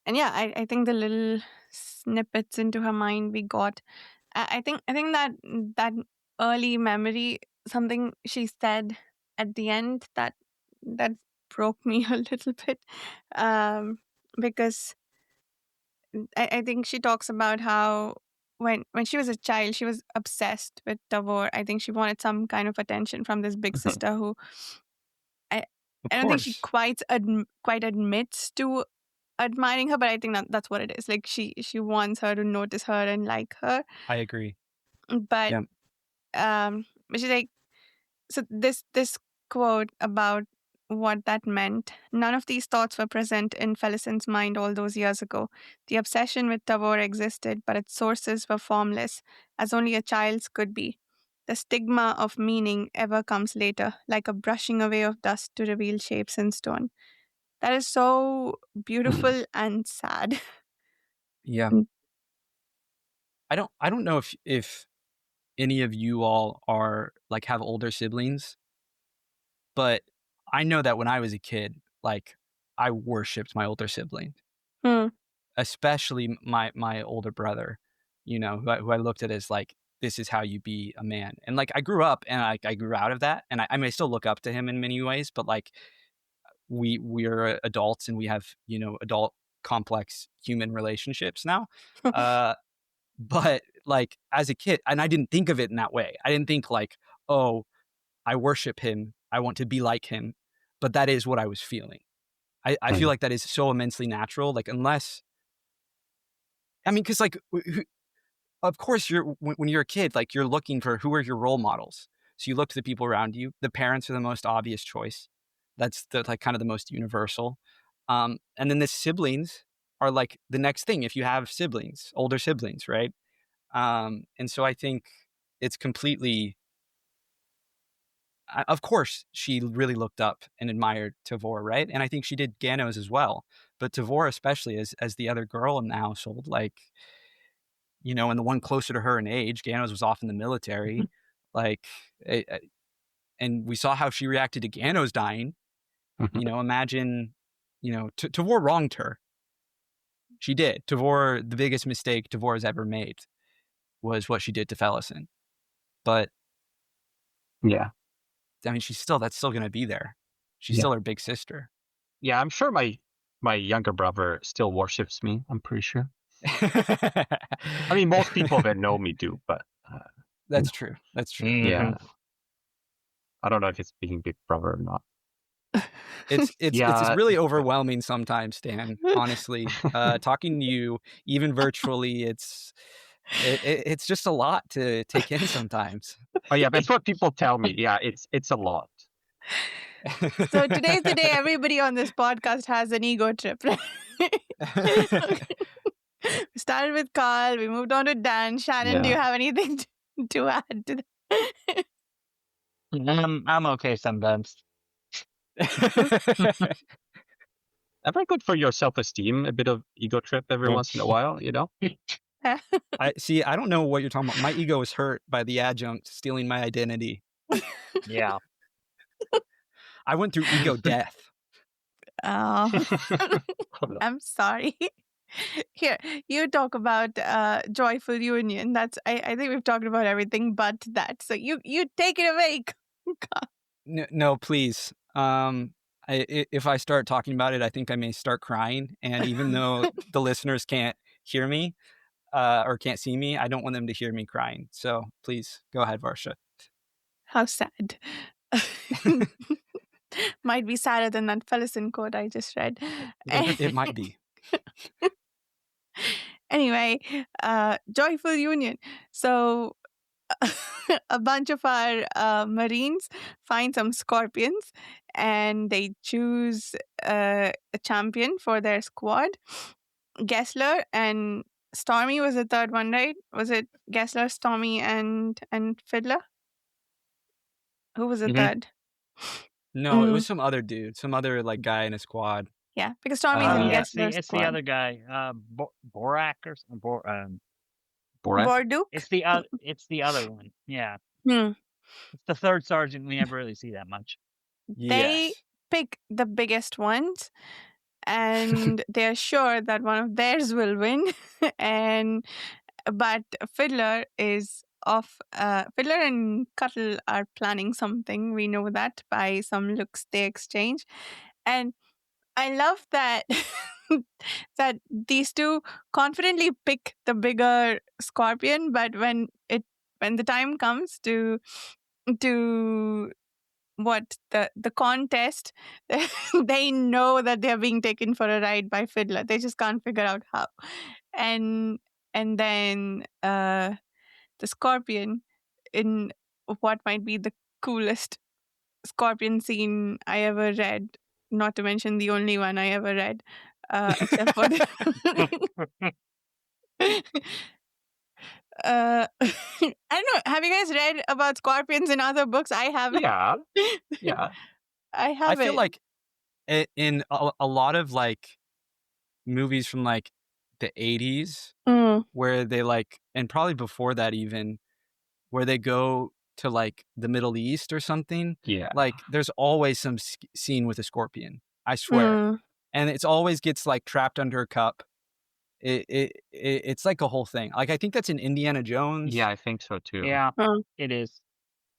yeah, I think the little snippets into her mind we got. I think that early memory, something she said at the end, that broke me a little bit, because I think she talks about how when she was a child, she was obsessed with Tavor. I think she wanted some kind of attention from this big Mhm. sister who I Of I don't think she course. quite admits to admiring her, but I think that's what it is. Like she wants her to notice her and like her, I agree. but Yeah. but she's like, so this quote about what that meant. None of these thoughts were present in Felicin's mind all those years ago. The obsession with Tavor existed, but its sources were formless, as only a child's could be. The stigma of meaning ever comes later, like a brushing away of dust to reveal shapes in stone. That is so beautiful and sad. Yeah. I don't know if any of you all are like have older siblings, but I know that when I was a kid, like I worshipped my older sibling, especially my older brother, you know, who I looked at as like, this is how you be a man. And like I grew up and I grew out of that, and I mean I still look up to him in many ways, but like we're adults and we have, you know, adult complex human relationships now. But like as a kid, and I didn't think of it in that way. I didn't think like, oh, I worship him, I want to be like him. But that is what I was feeling. I feel like that is so immensely natural. Like unless, I mean, because like, of course, when you're a kid, like you're looking for who are your role models. So you look to the people around you. The parents are the most obvious choice. That's the like kind of the most universal. And then the siblings are like the next thing if you have siblings, older siblings, right? And so I think it's completely. Of course, she really looked up and admired Tavor, right? And I think she did Ganos as well. But Tavor, especially as the other girl in the household, like, you know, and the one closer to her in age, Ganos was off in the military. Like, and we saw how she reacted to Ganos dying. You know, imagine, you know, Tavor wronged her. She did. Tavor, the biggest mistake Tavor has ever made was what she did to Felicin. But Yeah. I mean, that's still going to be there. She's Yeah. still her big sister. Yeah, I'm sure my younger brother still worships me. I'm pretty sure. I mean, most people that know me do, but That's true. That's true. yeah, I don't know if it's being big brother or not. It's Yeah. really overwhelming sometimes, Dan. Honestly, talking to you, even virtually, it's just a lot to take in sometimes. Oh yeah, that's what people tell me. Yeah, it's a lot. So today's the day everybody on this podcast has an ego trip. We started with Carl, we moved on to Dan. Shannon, do you have anything to add to that? I'm okay sometimes. Ever good for your self-esteem, a bit of ego trip every once in a while, you know? I see. I don't know what you're talking about. My ego is hurt by the adjunct stealing my identity. Yeah. Oh, I went through ego death. I'm sorry. Here, you talk about joyful union. That's I think we've talked about everything but that. So you take it away. No, please. If I start talking about it, I think I may start crying. And even though the listeners can't hear me or can't see me, I don't want them to hear me crying. So please go ahead, Varsha. How sad. Might be sadder than that Felicin quote I just read. It might be. Anyway, joyful union. So a bunch of our Marines find some scorpions and they choose a champion for their squad. Gessler and Stormy was the third one, right? Was it Gessler, Stormy, and Fiddler? Who was the third? No, it was some other dude, some other like guy in a squad. Yeah, because Stormy's in Yeah, Gessler's it's squad. the other guy, Borak or something. Borat? Borduk? It's the other one. Yeah. Hmm. It's the third sergeant. We never really see that much. They pick the biggest ones and they're sure that one of theirs will win. But Fiddler is off. Fiddler and Cuttle are planning something. We know that by some looks they exchange. And I love that that these two confidently pick the bigger scorpion, but when the time comes to what the contest, they know that they're being taken for a ride by Fiddler. They just can't figure out how. And then the scorpion, in what might be the coolest scorpion scene I ever read, not to mention the only one I ever read, except for the... I don't know. Have you guys read about scorpions in other books? I haven't. Yeah. Yeah. I I haven't. feel like in a lot of like movies from like the 80s where they like, and probably before that even, where they go to like the Middle East or something, Yeah. like there's always some scene with a scorpion, I swear. And it's always gets like trapped under a cup. It's like a whole thing. Like I think that's in Indiana Jones. Yeah, I think so too. Yeah, it is.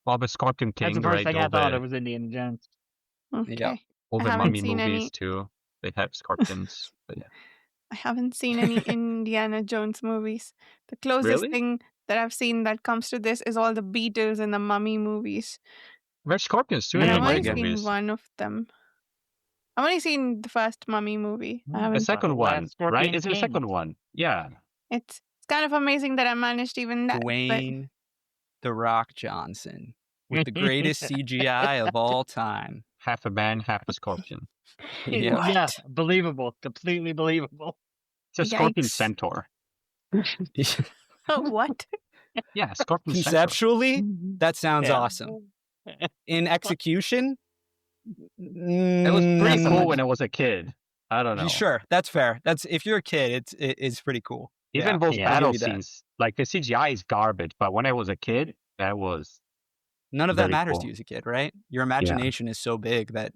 Well, the Scorpion King, That's the first right? thing I all thought the, it was Indiana Jones. Okay. Yeah. all I the haven't mummy seen movies any. too. They have scorpions. But yeah. I haven't seen any Indiana Jones movies. The closest Really? thing that I've seen that comes to this is all the Beatles and the Mummy movies. There's scorpions too And in I've the only mummy seen movies. one of them. I've only seen the first Mummy movie. I The haven't. second The one, last Scorpion right? Is it the King. second one? Yeah. It's kind of amazing that I managed even that. Dwayne The Rock Johnson with the greatest CGI of all time. Half a man, half a scorpion. Yeah. What? Yeah, believable. Completely believable. It's a scorpion Yikes. centaur. What? Yeah, scorpion centaur. Conceptually, that sounds Yeah. awesome. In execution, It was not pretty so cool much. when I was a kid. I don't know. Sure, that's fair. That's if you're a kid, it's pretty cool. Even Yeah, those yeah, I'll battle give you that. scenes, like the CGI is garbage, but when I was a kid, that was None of that very matters cool. to you as a kid, right? Your imagination is so big that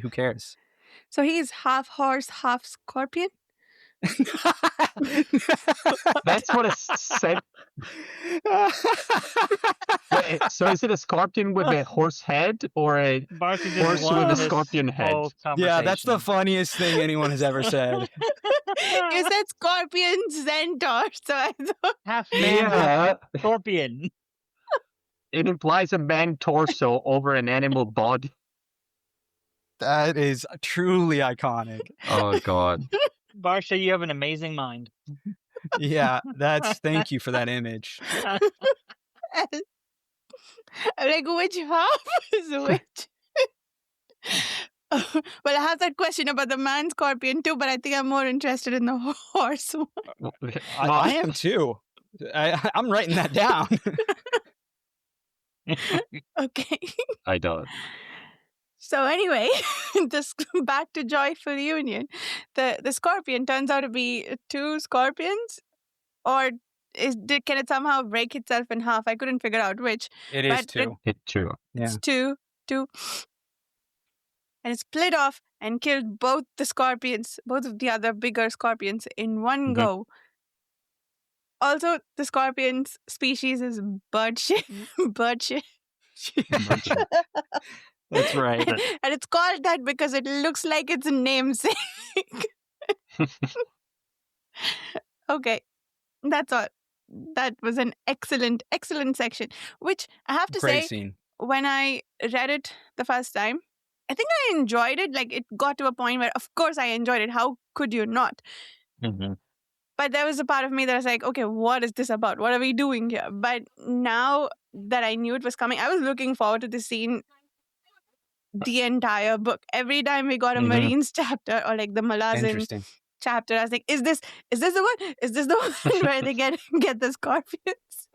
who cares? So he's half horse, half scorpion? That's what it said. Wait, so is it a scorpion with a horse head or a Barcy just horse loved with a this scorpion head? whole Yeah, that's the conversation. funniest thing anyone has ever said. You said scorpion centaur, so I thought... Half man, half Yeah, scorpion. it implies a man torso over an animal body. That is truly iconic. Oh god. Barsha, you have an amazing mind. Yeah, thank you for that image. I'm like, which half is which? Well, I have that question about the man scorpion too, but I think I'm more interested in the horse one. I am too. I'm writing that down. Okay. I don't. So anyway, this back to Joyful Union. The scorpion turns out to be two scorpions, or can it somehow break itself in half? I couldn't figure out which. It is But too. It's true. Yeah. It's two, and it split off and killed both the scorpions, both of the other bigger scorpions in one go. Also, the scorpion's species is bird shit. That's right. And it's called that because it looks like its namesake. Okay, that's all. That was an excellent section, which I have to Great say, scene. when I read it the first time, I think I enjoyed it. Like, it got to a point where, of course, I enjoyed it. How could you not? Mm-hmm. But there was a part of me that was like, okay, what is this about? What are we doing here? But now that I knew it was coming, I was looking forward to the scene the entire book. Every time we got a Marines chapter or like the Malazan Interesting. chapter, I was like, is this the one? Is this the one where they get the scorpions?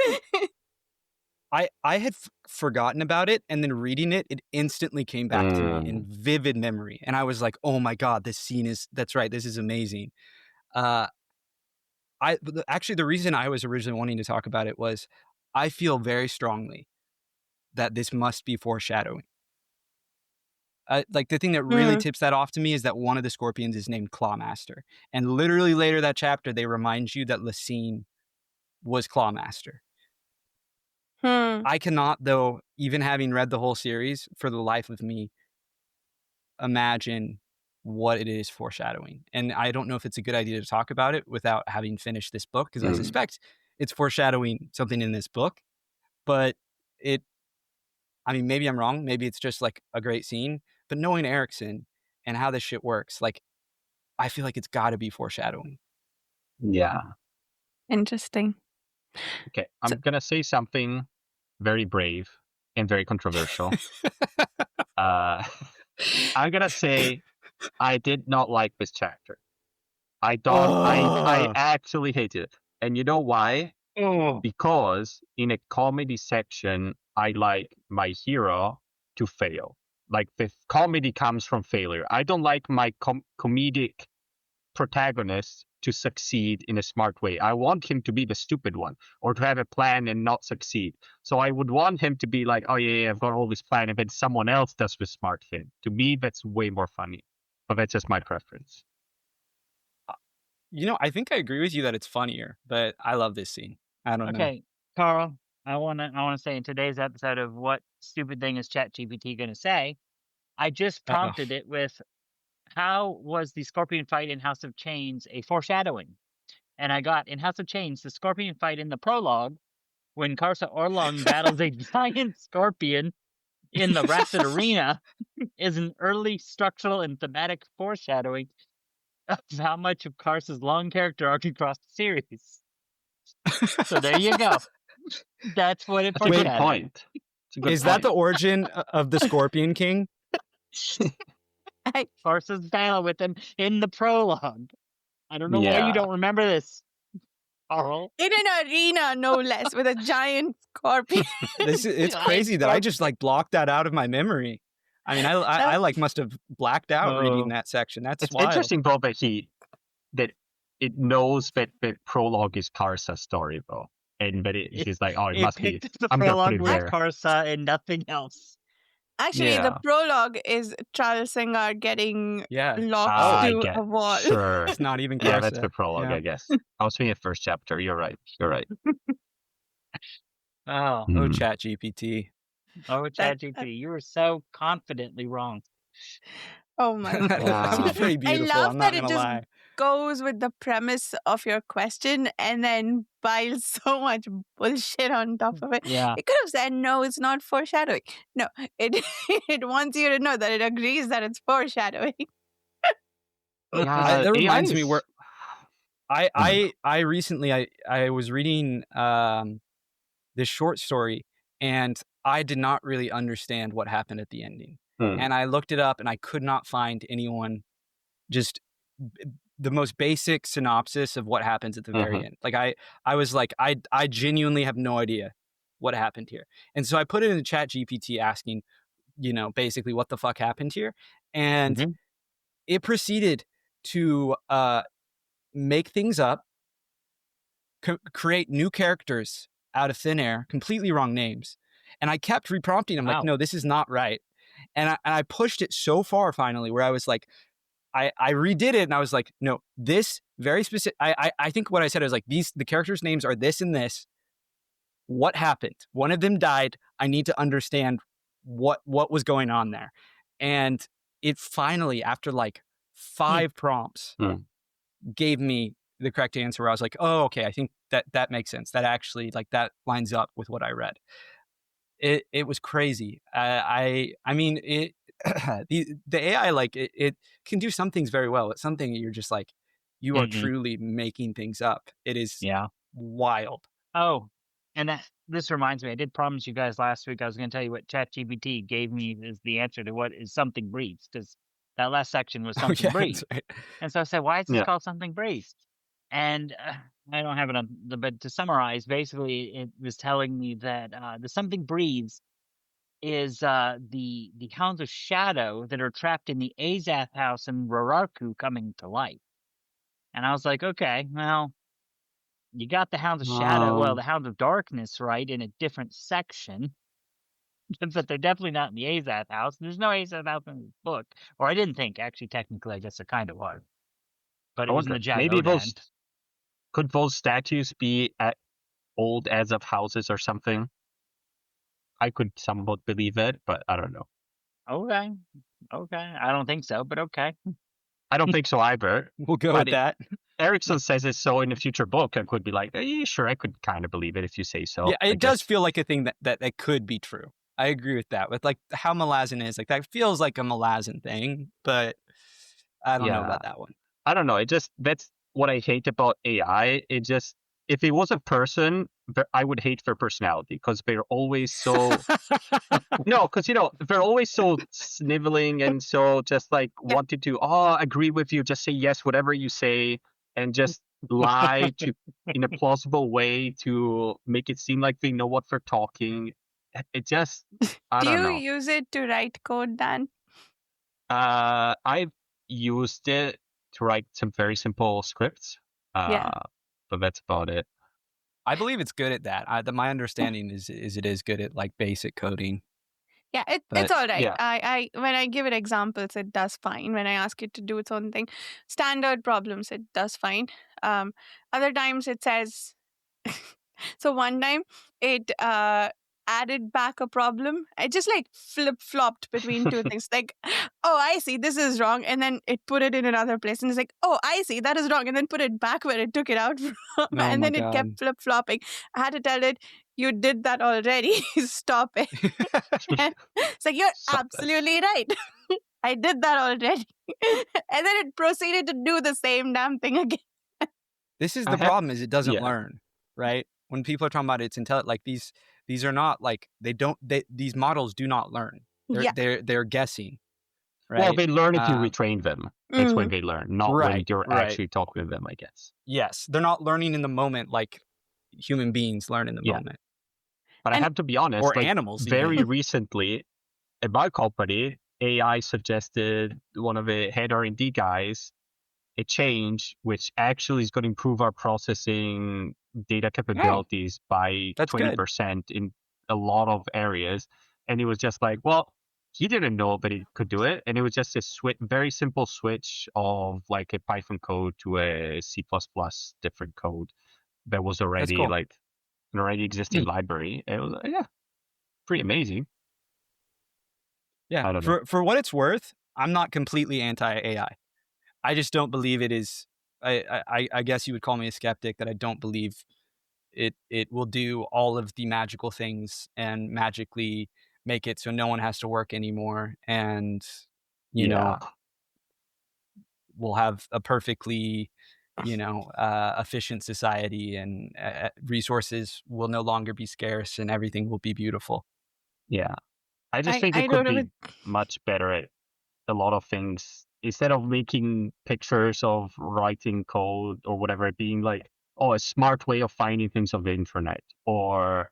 I had forgotten about it, and then reading it, it instantly came back to me in vivid memory. And I was like, oh my God, this scene that's right. This is amazing. Actually, the reason I was originally wanting to talk about it was I feel very strongly that this must be foreshadowing. Like the thing that really tips that off to me is that one of the scorpions is named Clawmaster. And literally later that chapter, they remind you that Lysine was Clawmaster. I cannot, though, even having read the whole series, for the life of me, imagine what it is foreshadowing. And I don't know if it's a good idea to talk about it without having finished this book, because I suspect it's foreshadowing something in this book. But maybe I'm wrong. Maybe it's just like a great scene. But knowing Erikson and how this shit works, like, I feel like it's got to be foreshadowing. Yeah. Interesting. Okay, I'm gonna say something very brave, and very controversial. I'm gonna say I did not like this chapter. I actually hated it. And you know why? Because in a comedy section, I like my hero to fail. Like the comedy comes from failure. I don't like my comedic protagonist to succeed in a smart way. I want him to be the stupid one or to have a plan and not succeed. So I would want him to be like, oh yeah, I've got all this plan, and then someone else does the smart thing. To me, that's way more funny. But that's just my preference. I think I agree with you that it's funnier, but I love this scene. I don't know. Okay, Carl, I wanna say in today's episode of What Stupid Thing is ChatGPT Gonna Say, I just prompted it with, how was the Scorpion fight in House of Chains a foreshadowing? And I got, in House of Chains, the Scorpion fight in the prologue, when Karsa Orlong battles a giant scorpion in the Rapid Arena, is an early structural and thematic foreshadowing of how much of Karsa's long character arc across the series. So there you go. That's what it That's a good foreshadowed. point. It's a good Is that the point. origin of the Scorpion King? Karsa's battle with him in the prologue. I don't know why Yeah. you don't remember this, Carl. In an arena, no less, with a giant scorpion. It's crazy that I just like blocked that out of my memory. I mean, I like must have blacked out reading that section. That's It's wild. interesting, though, that it knows that the prologue is Karsa's story, though, and but he's like, oh, it must be. picked the I'm gonna put prologue it with there. Karsa and nothing else. Actually, the Yeah. prologue is Charles Singer getting Yeah, locked I to get a wall. Sure. it's not even. Yeah, Karsa. that's the prologue, Yeah. I guess. I was thinking first chapter. You're right. Oh, Oh, Chat GPT. ChatGPT, you were so confidently wrong. Oh my god. That's pretty beautiful. love I'm that not it gonna just lie. Goes with the premise of your question and then piles so much bullshit on top of it. Yeah. It could have said, no, it's not foreshadowing. No, it it wants you to know that it agrees that it's foreshadowing. Yeah, That reminds AI me is- where I recently I was reading this short story, and I did not really understand what happened at the ending. And I looked it up and I could not find anyone just the most basic synopsis of what happens at the very end. Like I was like, I genuinely have no idea what happened here. And so I put it in the Chat GPT asking, basically what the fuck happened here. And it proceeded to make things up, create new characters out of thin air, completely wrong names. And I kept reprompting him, like, no, this is not right. And I pushed it so far finally where I was like, I redid it and I was like, no, this very specific, I think what I said was like, the characters' names are this and this. What happened? One of them died. I need to understand what was going on there. And it finally, after like 5 prompts, gave me the correct answer where I was like, oh, okay, I think that makes sense. That actually, like, that lines up with what I read. It was crazy. I mean, the AI, like, it can do some things very well. It's something you're just like, you are truly making things up. It is wild. Oh, and this reminds me, I did promise you guys last week I was going to tell you what ChatGPT gave me as the answer to what is something breathes, because that last section was something breathes. Right. And so I said, why is this called something breathes? And I don't have it on, but to summarize, basically it was telling me that the something breathes is the hounds of shadow that are trapped in the Azath house in Raraku coming to life. And I was like, okay, well, you got the hounds of shadow, well, the hounds of darkness, right, in a different section. But they're definitely not in the Azath house. There's no Azath house in the book. Or I didn't think, actually, technically, I guess there kind of was. But it was in the Jagodan. Maybe could those statues be at old as of houses or something? I could somewhat believe it, but I don't know. Okay. I don't think so, but okay. I don't think so either. We'll go with that. Erikson says it's so in a future book. I could be like, sure, I could kind of believe it if you say so. Yeah, it does feel like a thing that could be true. I agree with that. With like how Malazan is, like that feels like a Malazan thing, but I don't know about that one. I don't know. That's what I hate about AI. It just if it was a person, I would hate their personality because they're always so no, because they're always so sniveling and so just like wanting to agree with you, just say yes whatever you say, and just lie to in a plausible way to make it seem like they know what they're talking. It just I Do don't you know. use it to write code, Dan? I've used it to write some very simple scripts. Yeah. But that's about it. I believe it's good at that. My understanding is it is good at like basic coding. Yeah, But- it's all right. yeah. I when I give it examples, it does fine. When I ask it to do its own thing, standard problems, it does fine. Other times it says. So one time it added back a problem. I just like flip-flopped between two things. Like, oh, I see, this is wrong, and then it put it in another place, and it's like, oh, I see, that is wrong, and then put it back where it took it out from, and my then it God. kept flip-flopping. I had to tell it, you did that already. Stop it. And it's like, you're Stop it. absolutely right. I did that already. And then it proceeded to do the same damn thing again. This is I the have- problem: is it doesn't yeah. learn, right? When people are talking about it's intelligent, like these are not like these models do not learn. Yeah. They're guessing, right? Well, they learn if you retrain them. That's when Mhm. they learn, not when Right, you're right. actually talking with them, I guess. Yes, they're not learning in the moment like human beings learn in the Yeah. moment, But I And- have to be honest, or like, animals. very even. recently at my company, AI suggested one of the head R&D guys a change which actually is going to improve our processing data capabilities by That's good. 20% in a lot of areas. And it was just like, well, he didn't know that it could do it. And it was just a very simple switch of like a Python code to a C++ different code that was already cool. like an already existing library. It was, pretty amazing. Yeah, I don't know. for what it's worth, I'm not completely anti-AI. I just don't believe it is. I guess you would call me a skeptic that I don't believe it will do all of the magical things and magically make it so no one has to work anymore, and you know we'll have a perfectly efficient society, and resources will no longer be scarce, and everything will be beautiful. Yeah. I just I- think I it could don't be know much better at a lot of things. Instead of making pictures of writing code or whatever, being like, oh, a smart way of finding things on the internet, or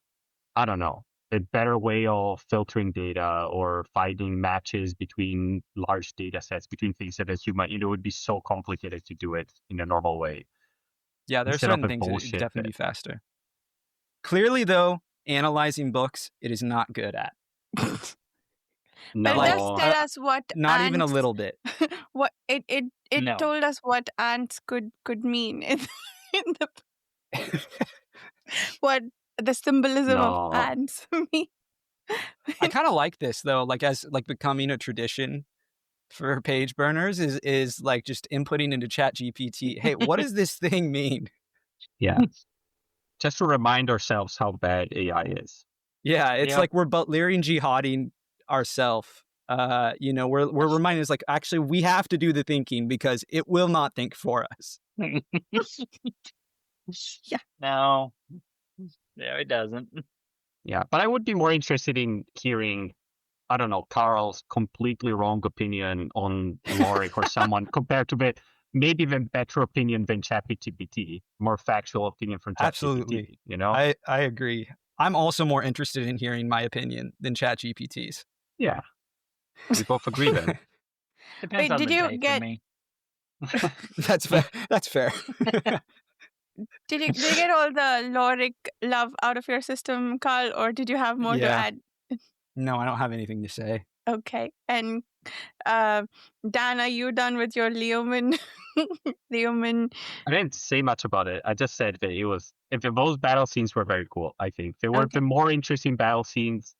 I don't know, a better way of filtering data or finding matches between large data sets, between things that a human, it would be so complicated to do it in a normal way. Yeah, there are Instead of certain the things that bullshit it'd definitely that- be faster. Clearly, though, analyzing books, it is not good at. No, But it does tell us what Not even a ants- little bit. what it No. told us what ants could mean in the what the symbolism No. of ants mean. I kind of like this though, like as like becoming a tradition for page burners is like just inputting into ChatGPT. Hey, what does this thing mean? Yeah. Just to remind ourselves how bad AI is. Yeah, it's Yep. like we're Butlerian jihading ourselves. We're reminding us like actually we have to do the thinking because it will not think for us. Yeah. No. No, it doesn't. Yeah, but I would be more interested in hearing, I don't know, Carl's completely wrong opinion on Lorik or someone compared to maybe even better opinion than ChatGPT, more factual opinion from ChatGPT. Absolutely. You know? I agree. I'm also more interested in hearing my opinion than ChatGPT's. Yeah. We both agree then. Depends Wait, on did the you day get- for me. That's fair. That's fair. Did you get all the Lorik love out of your system, Carl, or did you have more to Yeah. add? No, I don't have anything to say. Okay. And Dan, are you done with your Leoman? Leoman. I didn't say much about it. I just said that those battle scenes were very cool, I think. There were Okay. the more interesting battle scenes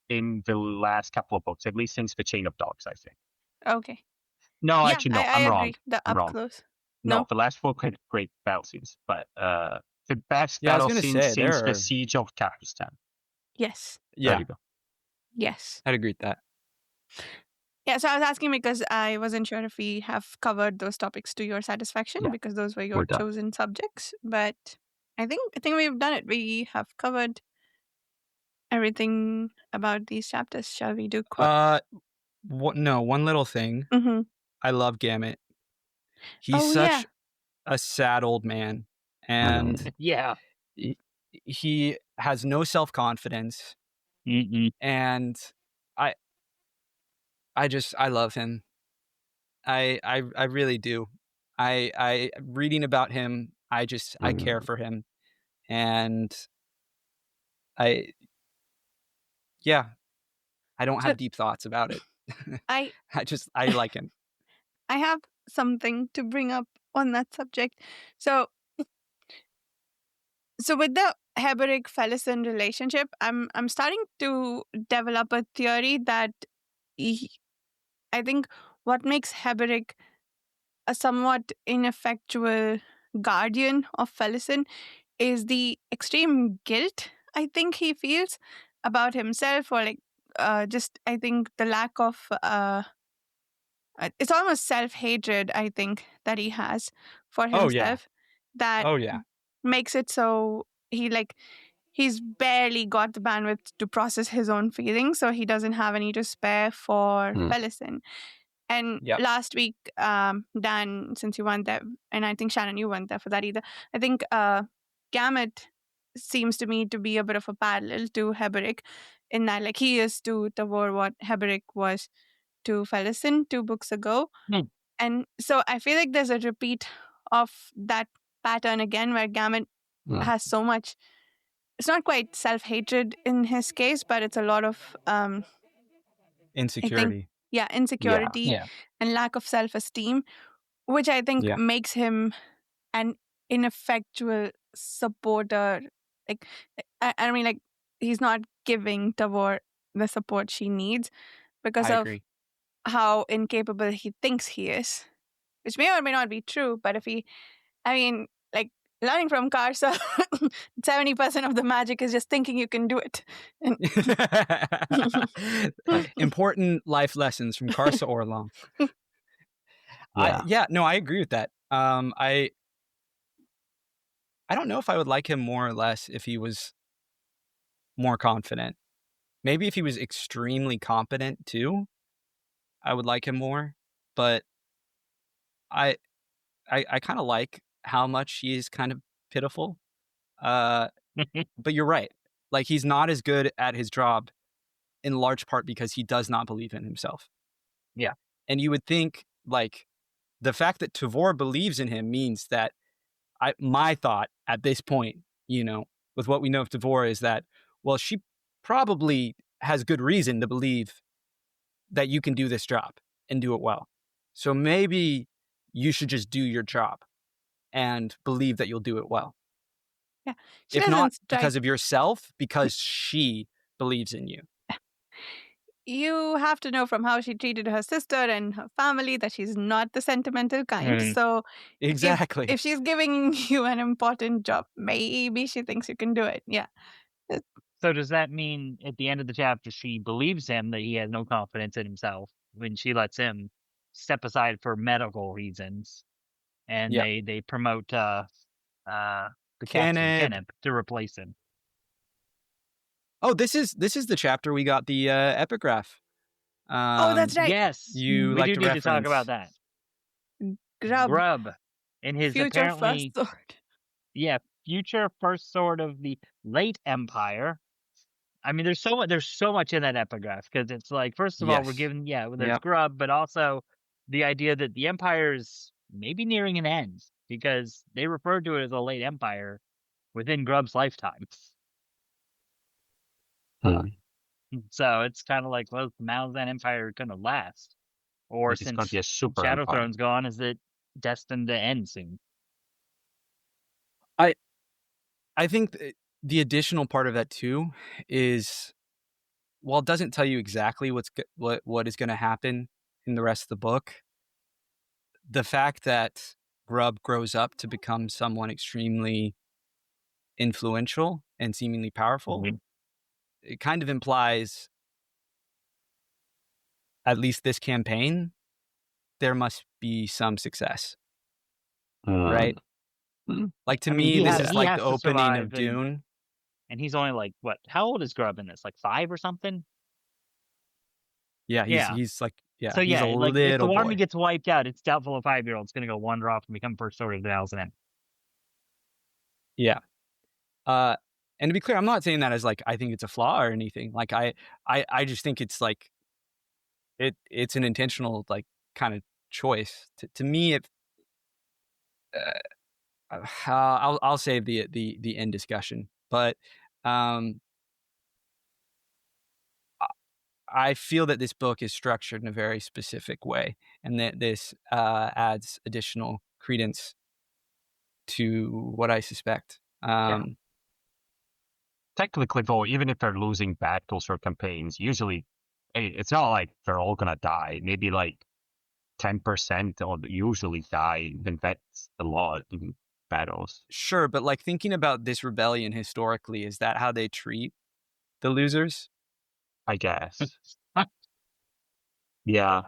in the last couple of books, at least since the Chain of Dogs, I think. Okay. No, Yeah, actually, no. I I'm agree. wrong. The I'm up wrong. close. No, No? the last book had great battle scenes, but the best Yeah, I was battle gonna scene say, since there the are- Siege of Kapistan. Yes. There Yeah, you go. Yes. I'd agree with that. Yeah, so I was asking because I wasn't sure if we have covered those topics to your satisfaction Yeah, because those were your we're done. chosen subjects. But I think we've done it. We have covered everything about these chapters. Shall we do quotes? No, one little thing. Mm-hmm. I love Gamet. He's Oh, such yeah. a sad old man, and Yeah. he has no self-confidence, Mm-mm. and I love him. I really do. I reading about him, I care for him, and I don't So have deep thoughts about it. I I like him. I have something to bring up on that subject. So with the Heberic Felicin relationship, I'm starting to develop a theory that I think what makes Heberic a somewhat ineffectual guardian of Felicin is the extreme guilt I think he feels about himself, or like just I think the lack of it's almost self-hatred I think that he has for Oh yeah. himself that Oh yeah. makes it so he's barely got the bandwidth to process his own feelings, so he doesn't have any to spare for Felicin. And Yep. last week, Dan, since you weren't there, and I think Shannon, you weren't there for that either, I think Gamet seems to me to be a bit of a parallel to Heberic in that, like, he is to Tavor what Heberic was to Felicin 2 books ago. Hmm. And so I feel like there's a repeat of that pattern again, where Gamet has so much, it's not quite self-hatred in his case, but it's a lot of Insecurity. insecurity Yeah. and lack of self-esteem, which I think makes him an ineffectual supporter. Like, I mean, like, he's not giving Tavor the support she needs because I of agree. how incapable he thinks he is, which may or may not be true. But like, learning from Karsa, 70% of the magic is just thinking you can do it. And Important life lessons from Karsa Orlong. Yeah. I agree with that. I don't know if I would like him more or less if he was more confident. Maybe if he was extremely competent too, I would like him more. But I kind of like how much he is kind of pitiful. But you're right. Like, he's not as good at his job in large part because he does not believe in himself. Yeah. And you would think, like, the fact that Tavor believes in him means that my thought at this point, with what we know of Tavor, is that, well, she probably has good reason to believe that you can do this job and do it well. So maybe you should just do your job and believe that you'll do it well. yeah, she If not doesn't because of yourself, because she believes in you. You have to know from how she treated her sister and her family that she's not the sentimental kind. So Exactly. if she's giving you an important job, maybe she thinks you can do it. Yeah. So does that mean at the end of the chapter she believes him that he has no confidence in himself when she lets him step aside for medical reasons, and Yep. they promote the captain Kenneth to replace him? Oh, this is the chapter we got the epigraph. Oh, that's right. Yes, You we like do to need reference. to talk about that. Grub. In his Future apparently, first sword. future first sword of the late empire. I mean, there's so much in that epigraph, because it's like, first of all, we're Yes. given there's Yep. Grub, but also the idea that the empire is maybe nearing an end, because they referred to it as a late empire within Grub's lifetime. So it's kind of like, well, is the Malazan Empire going to last? Or Like, it's gonna since be a super Shadow empire. Throne's gone, is it destined to end soon? I think the additional part of that too is, while it doesn't tell you exactly what is going to happen in the rest of the book, the fact that Grub grows up to become someone extremely influential and seemingly powerful, it kind of implies, at least this campaign, there must be some success, right? Like, to I mean, me, he this has- is he like has the to opening survive of Dune. And he's only like, what? How old is Grub in this? Like 5 or something? Yeah, Yeah. he's like, So he's yeah, a like if the little army boy. gets wiped out, it's doubtful a 5-year-old's going to go wander off and become first order of the Malazan. Yeah. And to be clear, I'm not saying that as like I think it's a flaw or anything. Like I just think it's like it's an intentional like kind of choice. To me, it I'll save the end discussion, but I feel that this book is structured in a very specific way, and that this adds additional credence to what I suspect. Technically, though, even if they're losing battles or campaigns, usually it's not like they're all gonna die. Maybe like 10% or usually die, even that's a lot in battles. Sure, but like thinking about this rebellion historically, is that how they treat the losers? I guess. Yeah.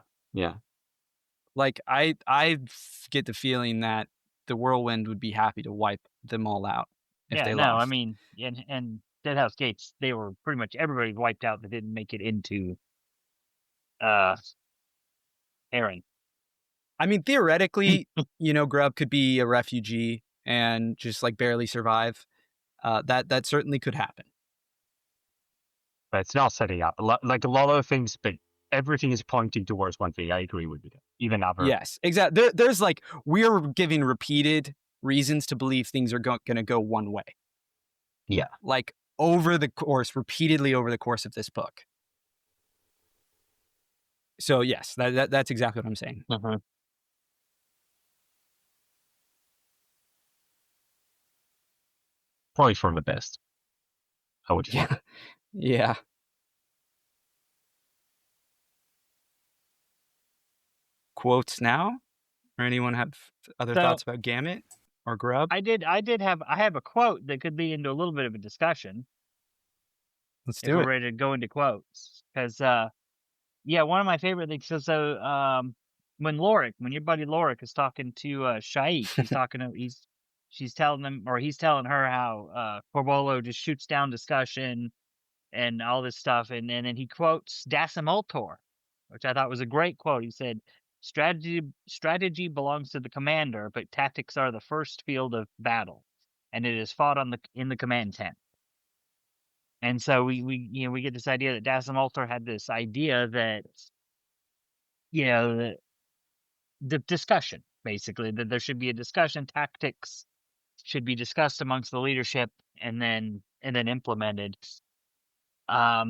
Like I get the feeling that the whirlwind would be happy to wipe them all out if they lost. I mean, and Deadhouse Gates, they were pretty much everybody wiped out that didn't make it into Aaron. I mean, theoretically, Grub could be a refugee and just like barely survive. That certainly could happen. But it's not setting up. Like a lot of things, but everything is pointing towards one thing. I agree with you. Even other. Yes, exactly. There's like, we're giving repeated reasons to believe things are going to go one way. Yeah. Like repeatedly over the course of this book. So yes, that's exactly what I'm saying. Mm-hmm. Probably for the best. I would say. Yeah. Quotes now? Or anyone have other thoughts about Gamet or Grub? I have a quote that could lead into a little bit of a discussion. Let's if we're ready to go into quotes. Because one of my favorite things is when your buddy Lorik is talking to Shaik, he's telling her how Corbolo just shoots down discussion and all this stuff, and then he quotes Dasimultor, which I thought was a great quote. He said, Strategy belongs to the commander, but tactics are the first field of battle, and it is fought in the command tent. And so we get this idea that Dasimultor had this idea that the discussion, basically, that there should be a discussion, tactics should be discussed amongst the leadership and then implemented. I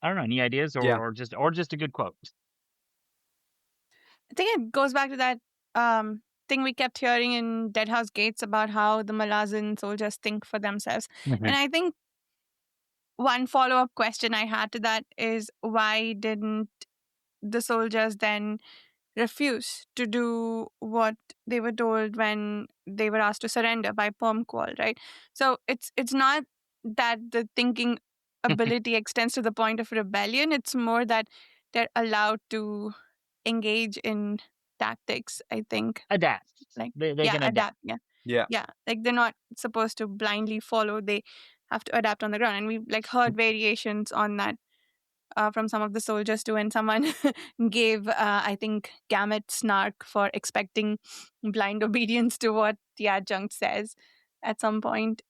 don't know, any ideas or just a good quote? I think it goes back to that thing we kept hearing in Deadhouse Gates about how the Malazan soldiers think for themselves. Mm-hmm. And I think one follow-up question I had to that is, why didn't the soldiers then refuse to do what they were told when they were asked to surrender by Permqual, right? So it's not that the thinking ability extends to the point of rebellion. It's more that they're allowed to engage in tactics, I think. Adapt. Like they can adapt. Yeah. Like they're not supposed to blindly follow. They have to adapt on the ground. And we've heard variations on that from some of the soldiers too. And someone gave, I think, Gamet snark for expecting blind obedience to what the adjunct says at some point.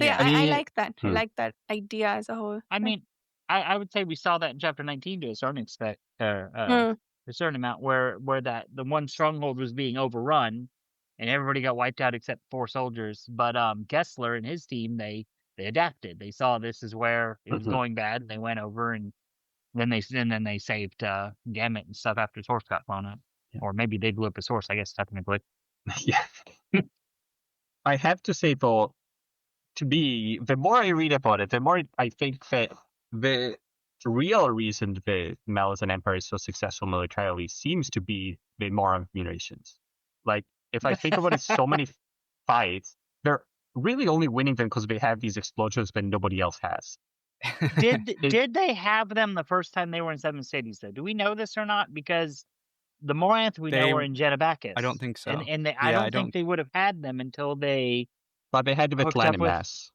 I like that. I like that idea as a whole. I mean, I would say we saw that in chapter 19 to a certain extent, a certain amount, where that the one stronghold was being overrun, and everybody got wiped out except 4 soldiers. But Gessler and his team, they adapted. They saw this is where it was going bad, and they went over, and then they saved Gamet and stuff after his horse got blown up, or maybe they blew up his horse, I guess technically. Yeah. I have to say though, the more I read about it, the more I think that the real reason the Malazan Empire is so successful militarily seems to be the more munitions. Like, if I think about it, so many fights, they're really only winning them because they have these explosions that nobody else has. Did they have them the first time they were in 7 cities, though? Do we know this or not? Because The Moranth we know They- are in Genovakis. I don't think so. And I Yeah, don't I think they would have had them until they But they had the hooked up with. mass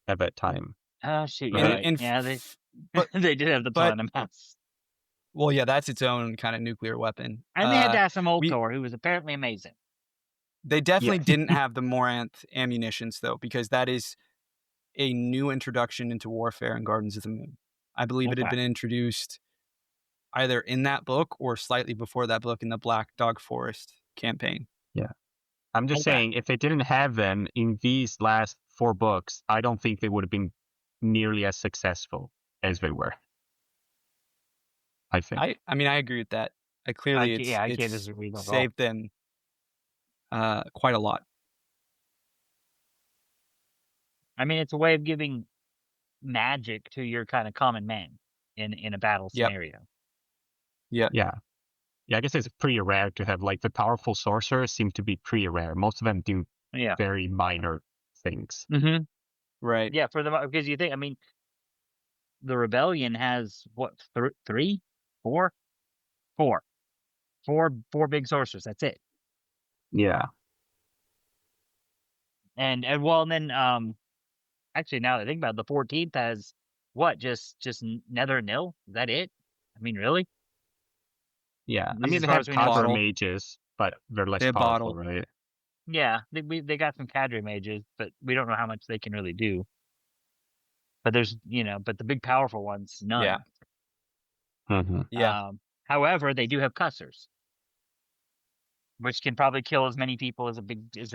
at that time. Oh shoot, you're Right. right. And Yeah, they but- they did have the but- Platinum Mass. well, yeah, that's its own kind of nuclear weapon. And they had Dasamoltor, who was apparently amazing. They definitely Yeah. didn't have the Moranth ammunitions, though, because that is a new introduction into warfare in Gardens of the Moon. I believe it had Okay. been introduced either in that book or slightly before that book in the Black Dog Forest campaign. I'm just Okay. saying, if they didn't have them in these last 4 books, I don't think they would have been nearly as successful as they were. I think. I mean, I agree with that. Clearly, I can't it's disagree at all. saved them quite a lot. I mean, it's a way of giving magic to your kind of common man in a battle Yep. scenario. Yeah, I guess it's pretty rare to have, like, the powerful sorcerers seem to be pretty rare. Most of them do Yeah. very minor things. Mm-hmm. Right. Yeah, because you think, I mean, the rebellion has what, 3, 4, 4 big sorcerers. That's it. Yeah. And then actually, now that I think about it, the 14th has what? Just Nether and Nil? Is that it? I mean, really? Yeah. At I least mean, as they far have as we know. cadre Bottle. mages, but they're less They have powerful, Bottle. right? Yeah, they got some cadre mages, but we don't know how much they can really do. But there's, but the big powerful ones, none. Yeah. Mm-hmm. Yeah. However, they do have cussers, which can probably kill as many people as a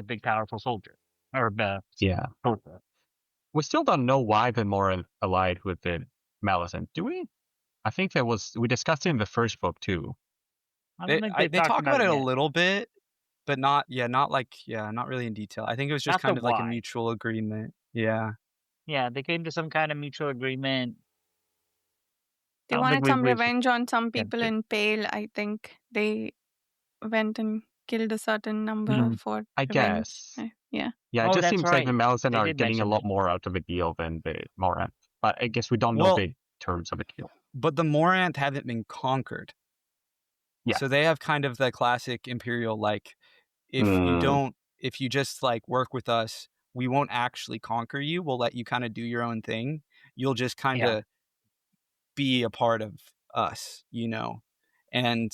big powerful soldier or Yeah. soldier. We still don't know why the Moran allied with the Malazan, do we? I think we discussed it in the first book too. I don't think They they've talked talk about it a yet. little bit, but not really in detail. I think it was just Not kind the of like a why. mutual agreement. Yeah. Yeah, they came to some kind of mutual agreement. They I don't wanted think some we've- revenge on some Yeah, people but- in Pale. I think they went and killed a certain number Mhm. for I revenge. guess. Yeah. Yeah, Oh, it just that's seems like right. the Malazan They are did getting a mention lot that. more out of a deal than the Moran. But I guess we don't know Well- the terms of a deal. But the Moranth haven't been conquered. Yeah. So they have kind of the classic Imperial, like, if you just like work with us, we won't actually conquer you. We'll let you kind of do your own thing. You'll just kind of be a part of us, and,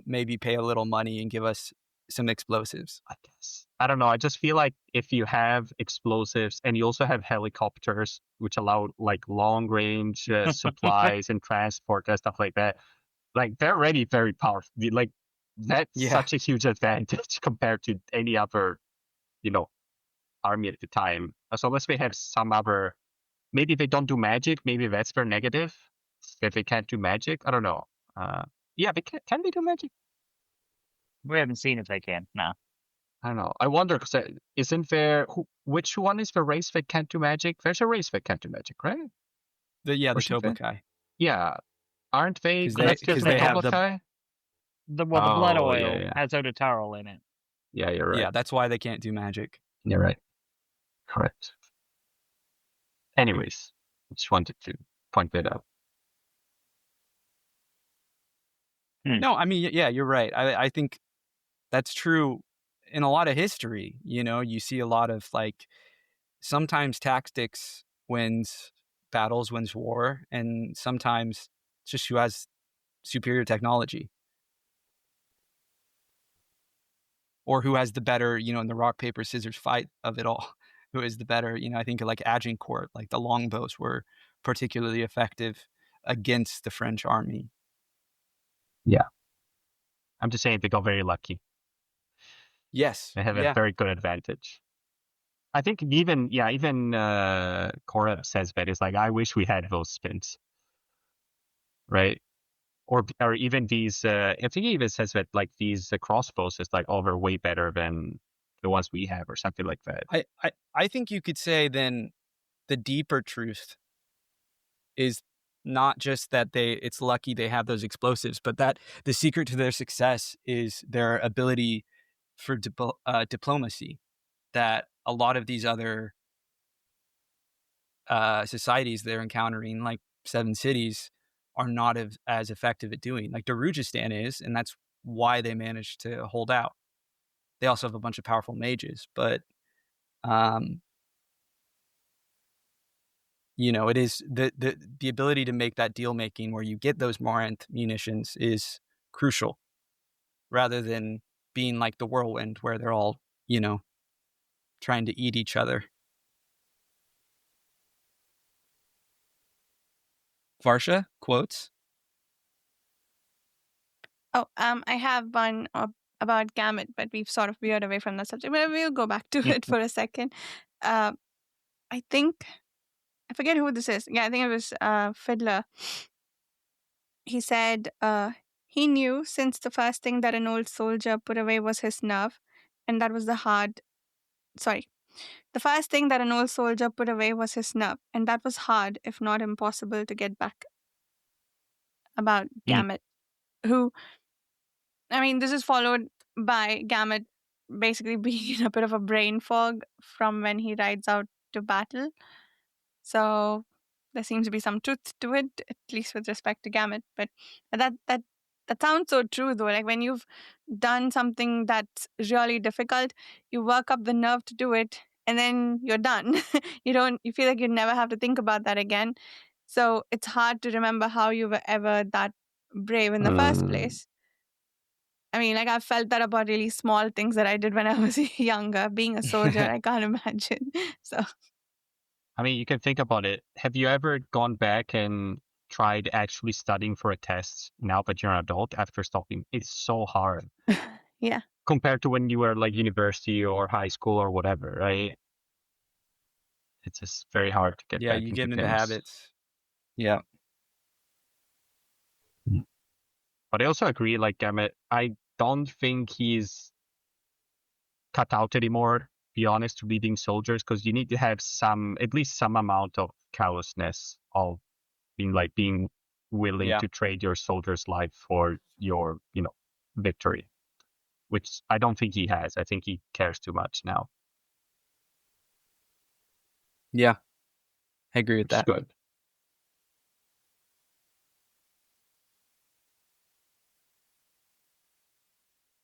maybe pay a little money and give us some explosives. I guess. I don't know. I just feel like if you have explosives and you also have helicopters, which allow like long range supplies and transport and stuff like that, like they're already very powerful. Like that's Yeah. such a huge advantage compared to any other, army at the time. So unless we have some other, maybe they don't do magic. Maybe that's their negative. That they can't do magic. I don't know. Yeah, they can they do magic? We haven't seen if they can. No. I don't know. I wonder because isn't there which one is the race that can't do magic? There's a race that can't do magic, right? The Or should they? Tobukai. Yeah, aren't they? 'Cause that's just they have the Tobukai? The blood Oh, oil yeah. has Odotarl in it. Yeah, you're right. Yeah, that's why they can't do magic. You're right. Correct. Anyways, just wanted to point that out. No, I mean, yeah, you're right. I think that's true in a lot of history. You see a lot of like sometimes tactics wins battles, wins war, and sometimes it's just who has superior technology or who has the better, in the rock, paper, scissors fight of it all, who is the better, I think like Agincourt, like the longbows were particularly effective against the French army. I'm just saying they got very lucky. Yes. They have yeah. a very good advantage. I think even Cora says that it's like, I wish we had those spins, right? Or even these. I think he even says that like these crossbows is like, they're way better than the ones we have, or something like that. I think you could say then the deeper truth is not just that it's lucky they have those explosives, but that the secret to their success is their ability for diplomacy. That a lot of these other societies they're encountering, like Seven Cities, are not as effective at doing. Like Darujistan is, and that's why they managed to hold out. They also have a bunch of powerful mages, but it is the ability to make that deal making where you get those Morant munitions is crucial, rather than being like the whirlwind where they're all trying to eat each other. Varsha, quotes? Oh, I have one about Gamet, but we've sort of veered away from that subject. But we'll go back to it for a second. I think, I forget who this is. Yeah, I think it was Fiddler. He said he knew since the first thing that an old soldier put away was his nerve, and that was the first thing that an old soldier put away was his nerve, and that was hard, if not impossible, to get back. About Gamet, who, I mean, this is followed by Gamet basically being in a bit of a brain fog from when he rides out to battle. So there seems to be some truth to it, at least with respect to Gamet. But that sounds so true, though. Like when you've done something that's really difficult, you work up the nerve to do it, and then you're done. You feel like you never have to think about that again. So it's hard to remember how you were ever that brave in the first place. I mean, like I've felt that about really small things that I did when I was younger. Being a soldier, I can't imagine. So, I mean, you can think about it. Have you ever gone back and tried actually studying for a test now that you're an adult after stopping? It's so hard. Yeah. Compared to when you were like university or high school or whatever, right? It's just very hard to get back you into get into things. habits. Yeah. But I also agree, like Gamet, I don't think he's cut out anymore, be honest, to leading soldiers, because you need to have at least some amount of callousness of being willing to trade your soldier's life for your, victory, which I don't think he has. I think he cares too much now. Yeah. I agree with that. Good.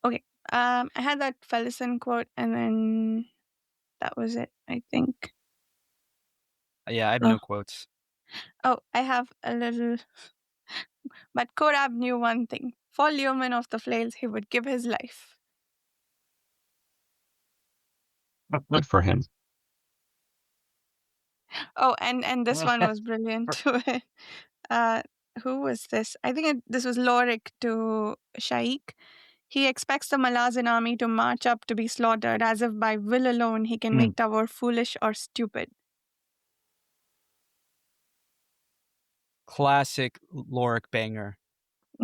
Okay. I had that Felicin quote, and then that was it, I think. Yeah, I have no quotes. Oh, I have a little. But Korab knew one thing. For Leoman of the Flails, he would give his life. Good for him. Oh, and this one was brilliant too. Who was this? I think this was Lorik to Shaik. He expects the Malazan army to march up to be slaughtered, as if by will alone he can make Tavor foolish or stupid. Classic Lorik banger.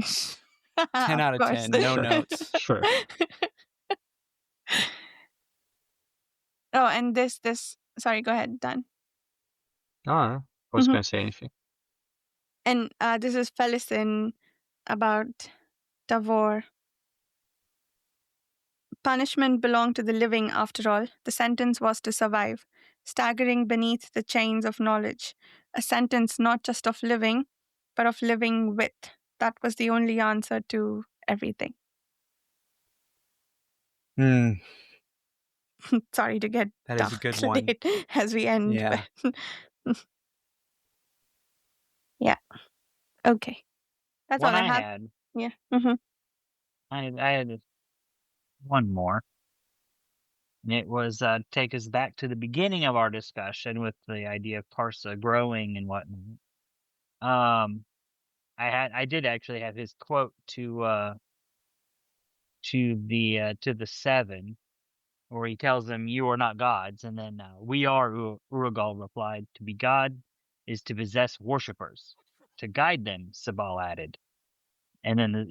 10 out of 10, no notes. Sure. Oh, and this. Sorry, go ahead, Dan. I was going to say anything. And this is Felicin about Tavor. Punishment belonged to the living, after all. The sentence was to survive, staggering beneath the chains of knowledge. A sentence not just of living, but of living with. That was the only answer to everything. Sorry to get that dark is a good one as we end. Yeah. But yeah. Okay. That's One all I I have. had. Yeah. I had one more. And it was take us back to the beginning of our discussion with the idea of Karsa growing and whatnot. I did actually have his quote to the seven, where he tells them, "You are not gods," and then "We are." Urugal replied, "To be god is to possess worshippers. To guide them," Sabal added. And then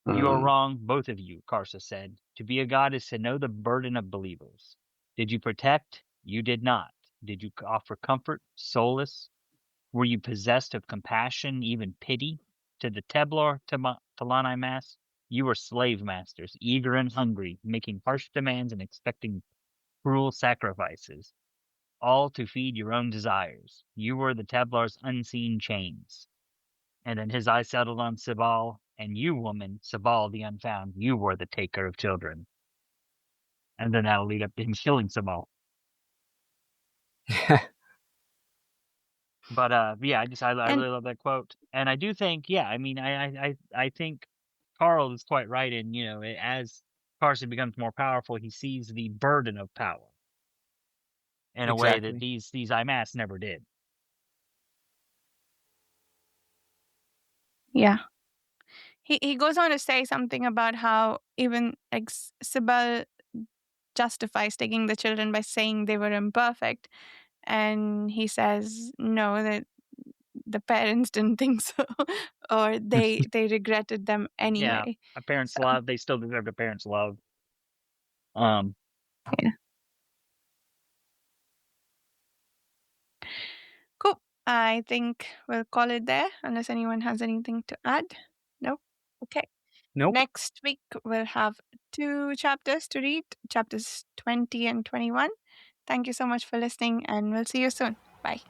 "You are wrong, both of you," Karsa said. "To be a god is to know the burden of believers. Did you protect? You did not. Did you offer comfort, solace? Were you possessed of compassion, even pity? To the Teblor Talani Mass, you were slave masters, eager and hungry, making harsh demands and expecting cruel sacrifices, all to feed your own desires. You were the Teblar's unseen chains." And then his eye settled on Sibal, and you, woman, Sabal the Unfound, you were the taker of children. And then that'll lead up to him killing Sabal. But yeah, I And- really love that quote, and I do think, yeah, I mean, I think Carl is quite right in, you know, as Karsa becomes more powerful, he sees the burden of power in a way that Exactly. these IMAS never did. Yeah. He goes on to say something about how even like Sybil justifies taking the children by saying they were imperfect, and he says no, that the parents didn't think so, or they regretted them Yeah, anyway. a parent's So, love, they still deserve a parent's love. yeah. Cool. I think we'll call it there unless anyone has anything to add. No? Okay. Nope. Next week, we'll have 2 chapters to read, chapters 20 and 21. Thank you so much for listening, and we'll see you soon. Bye.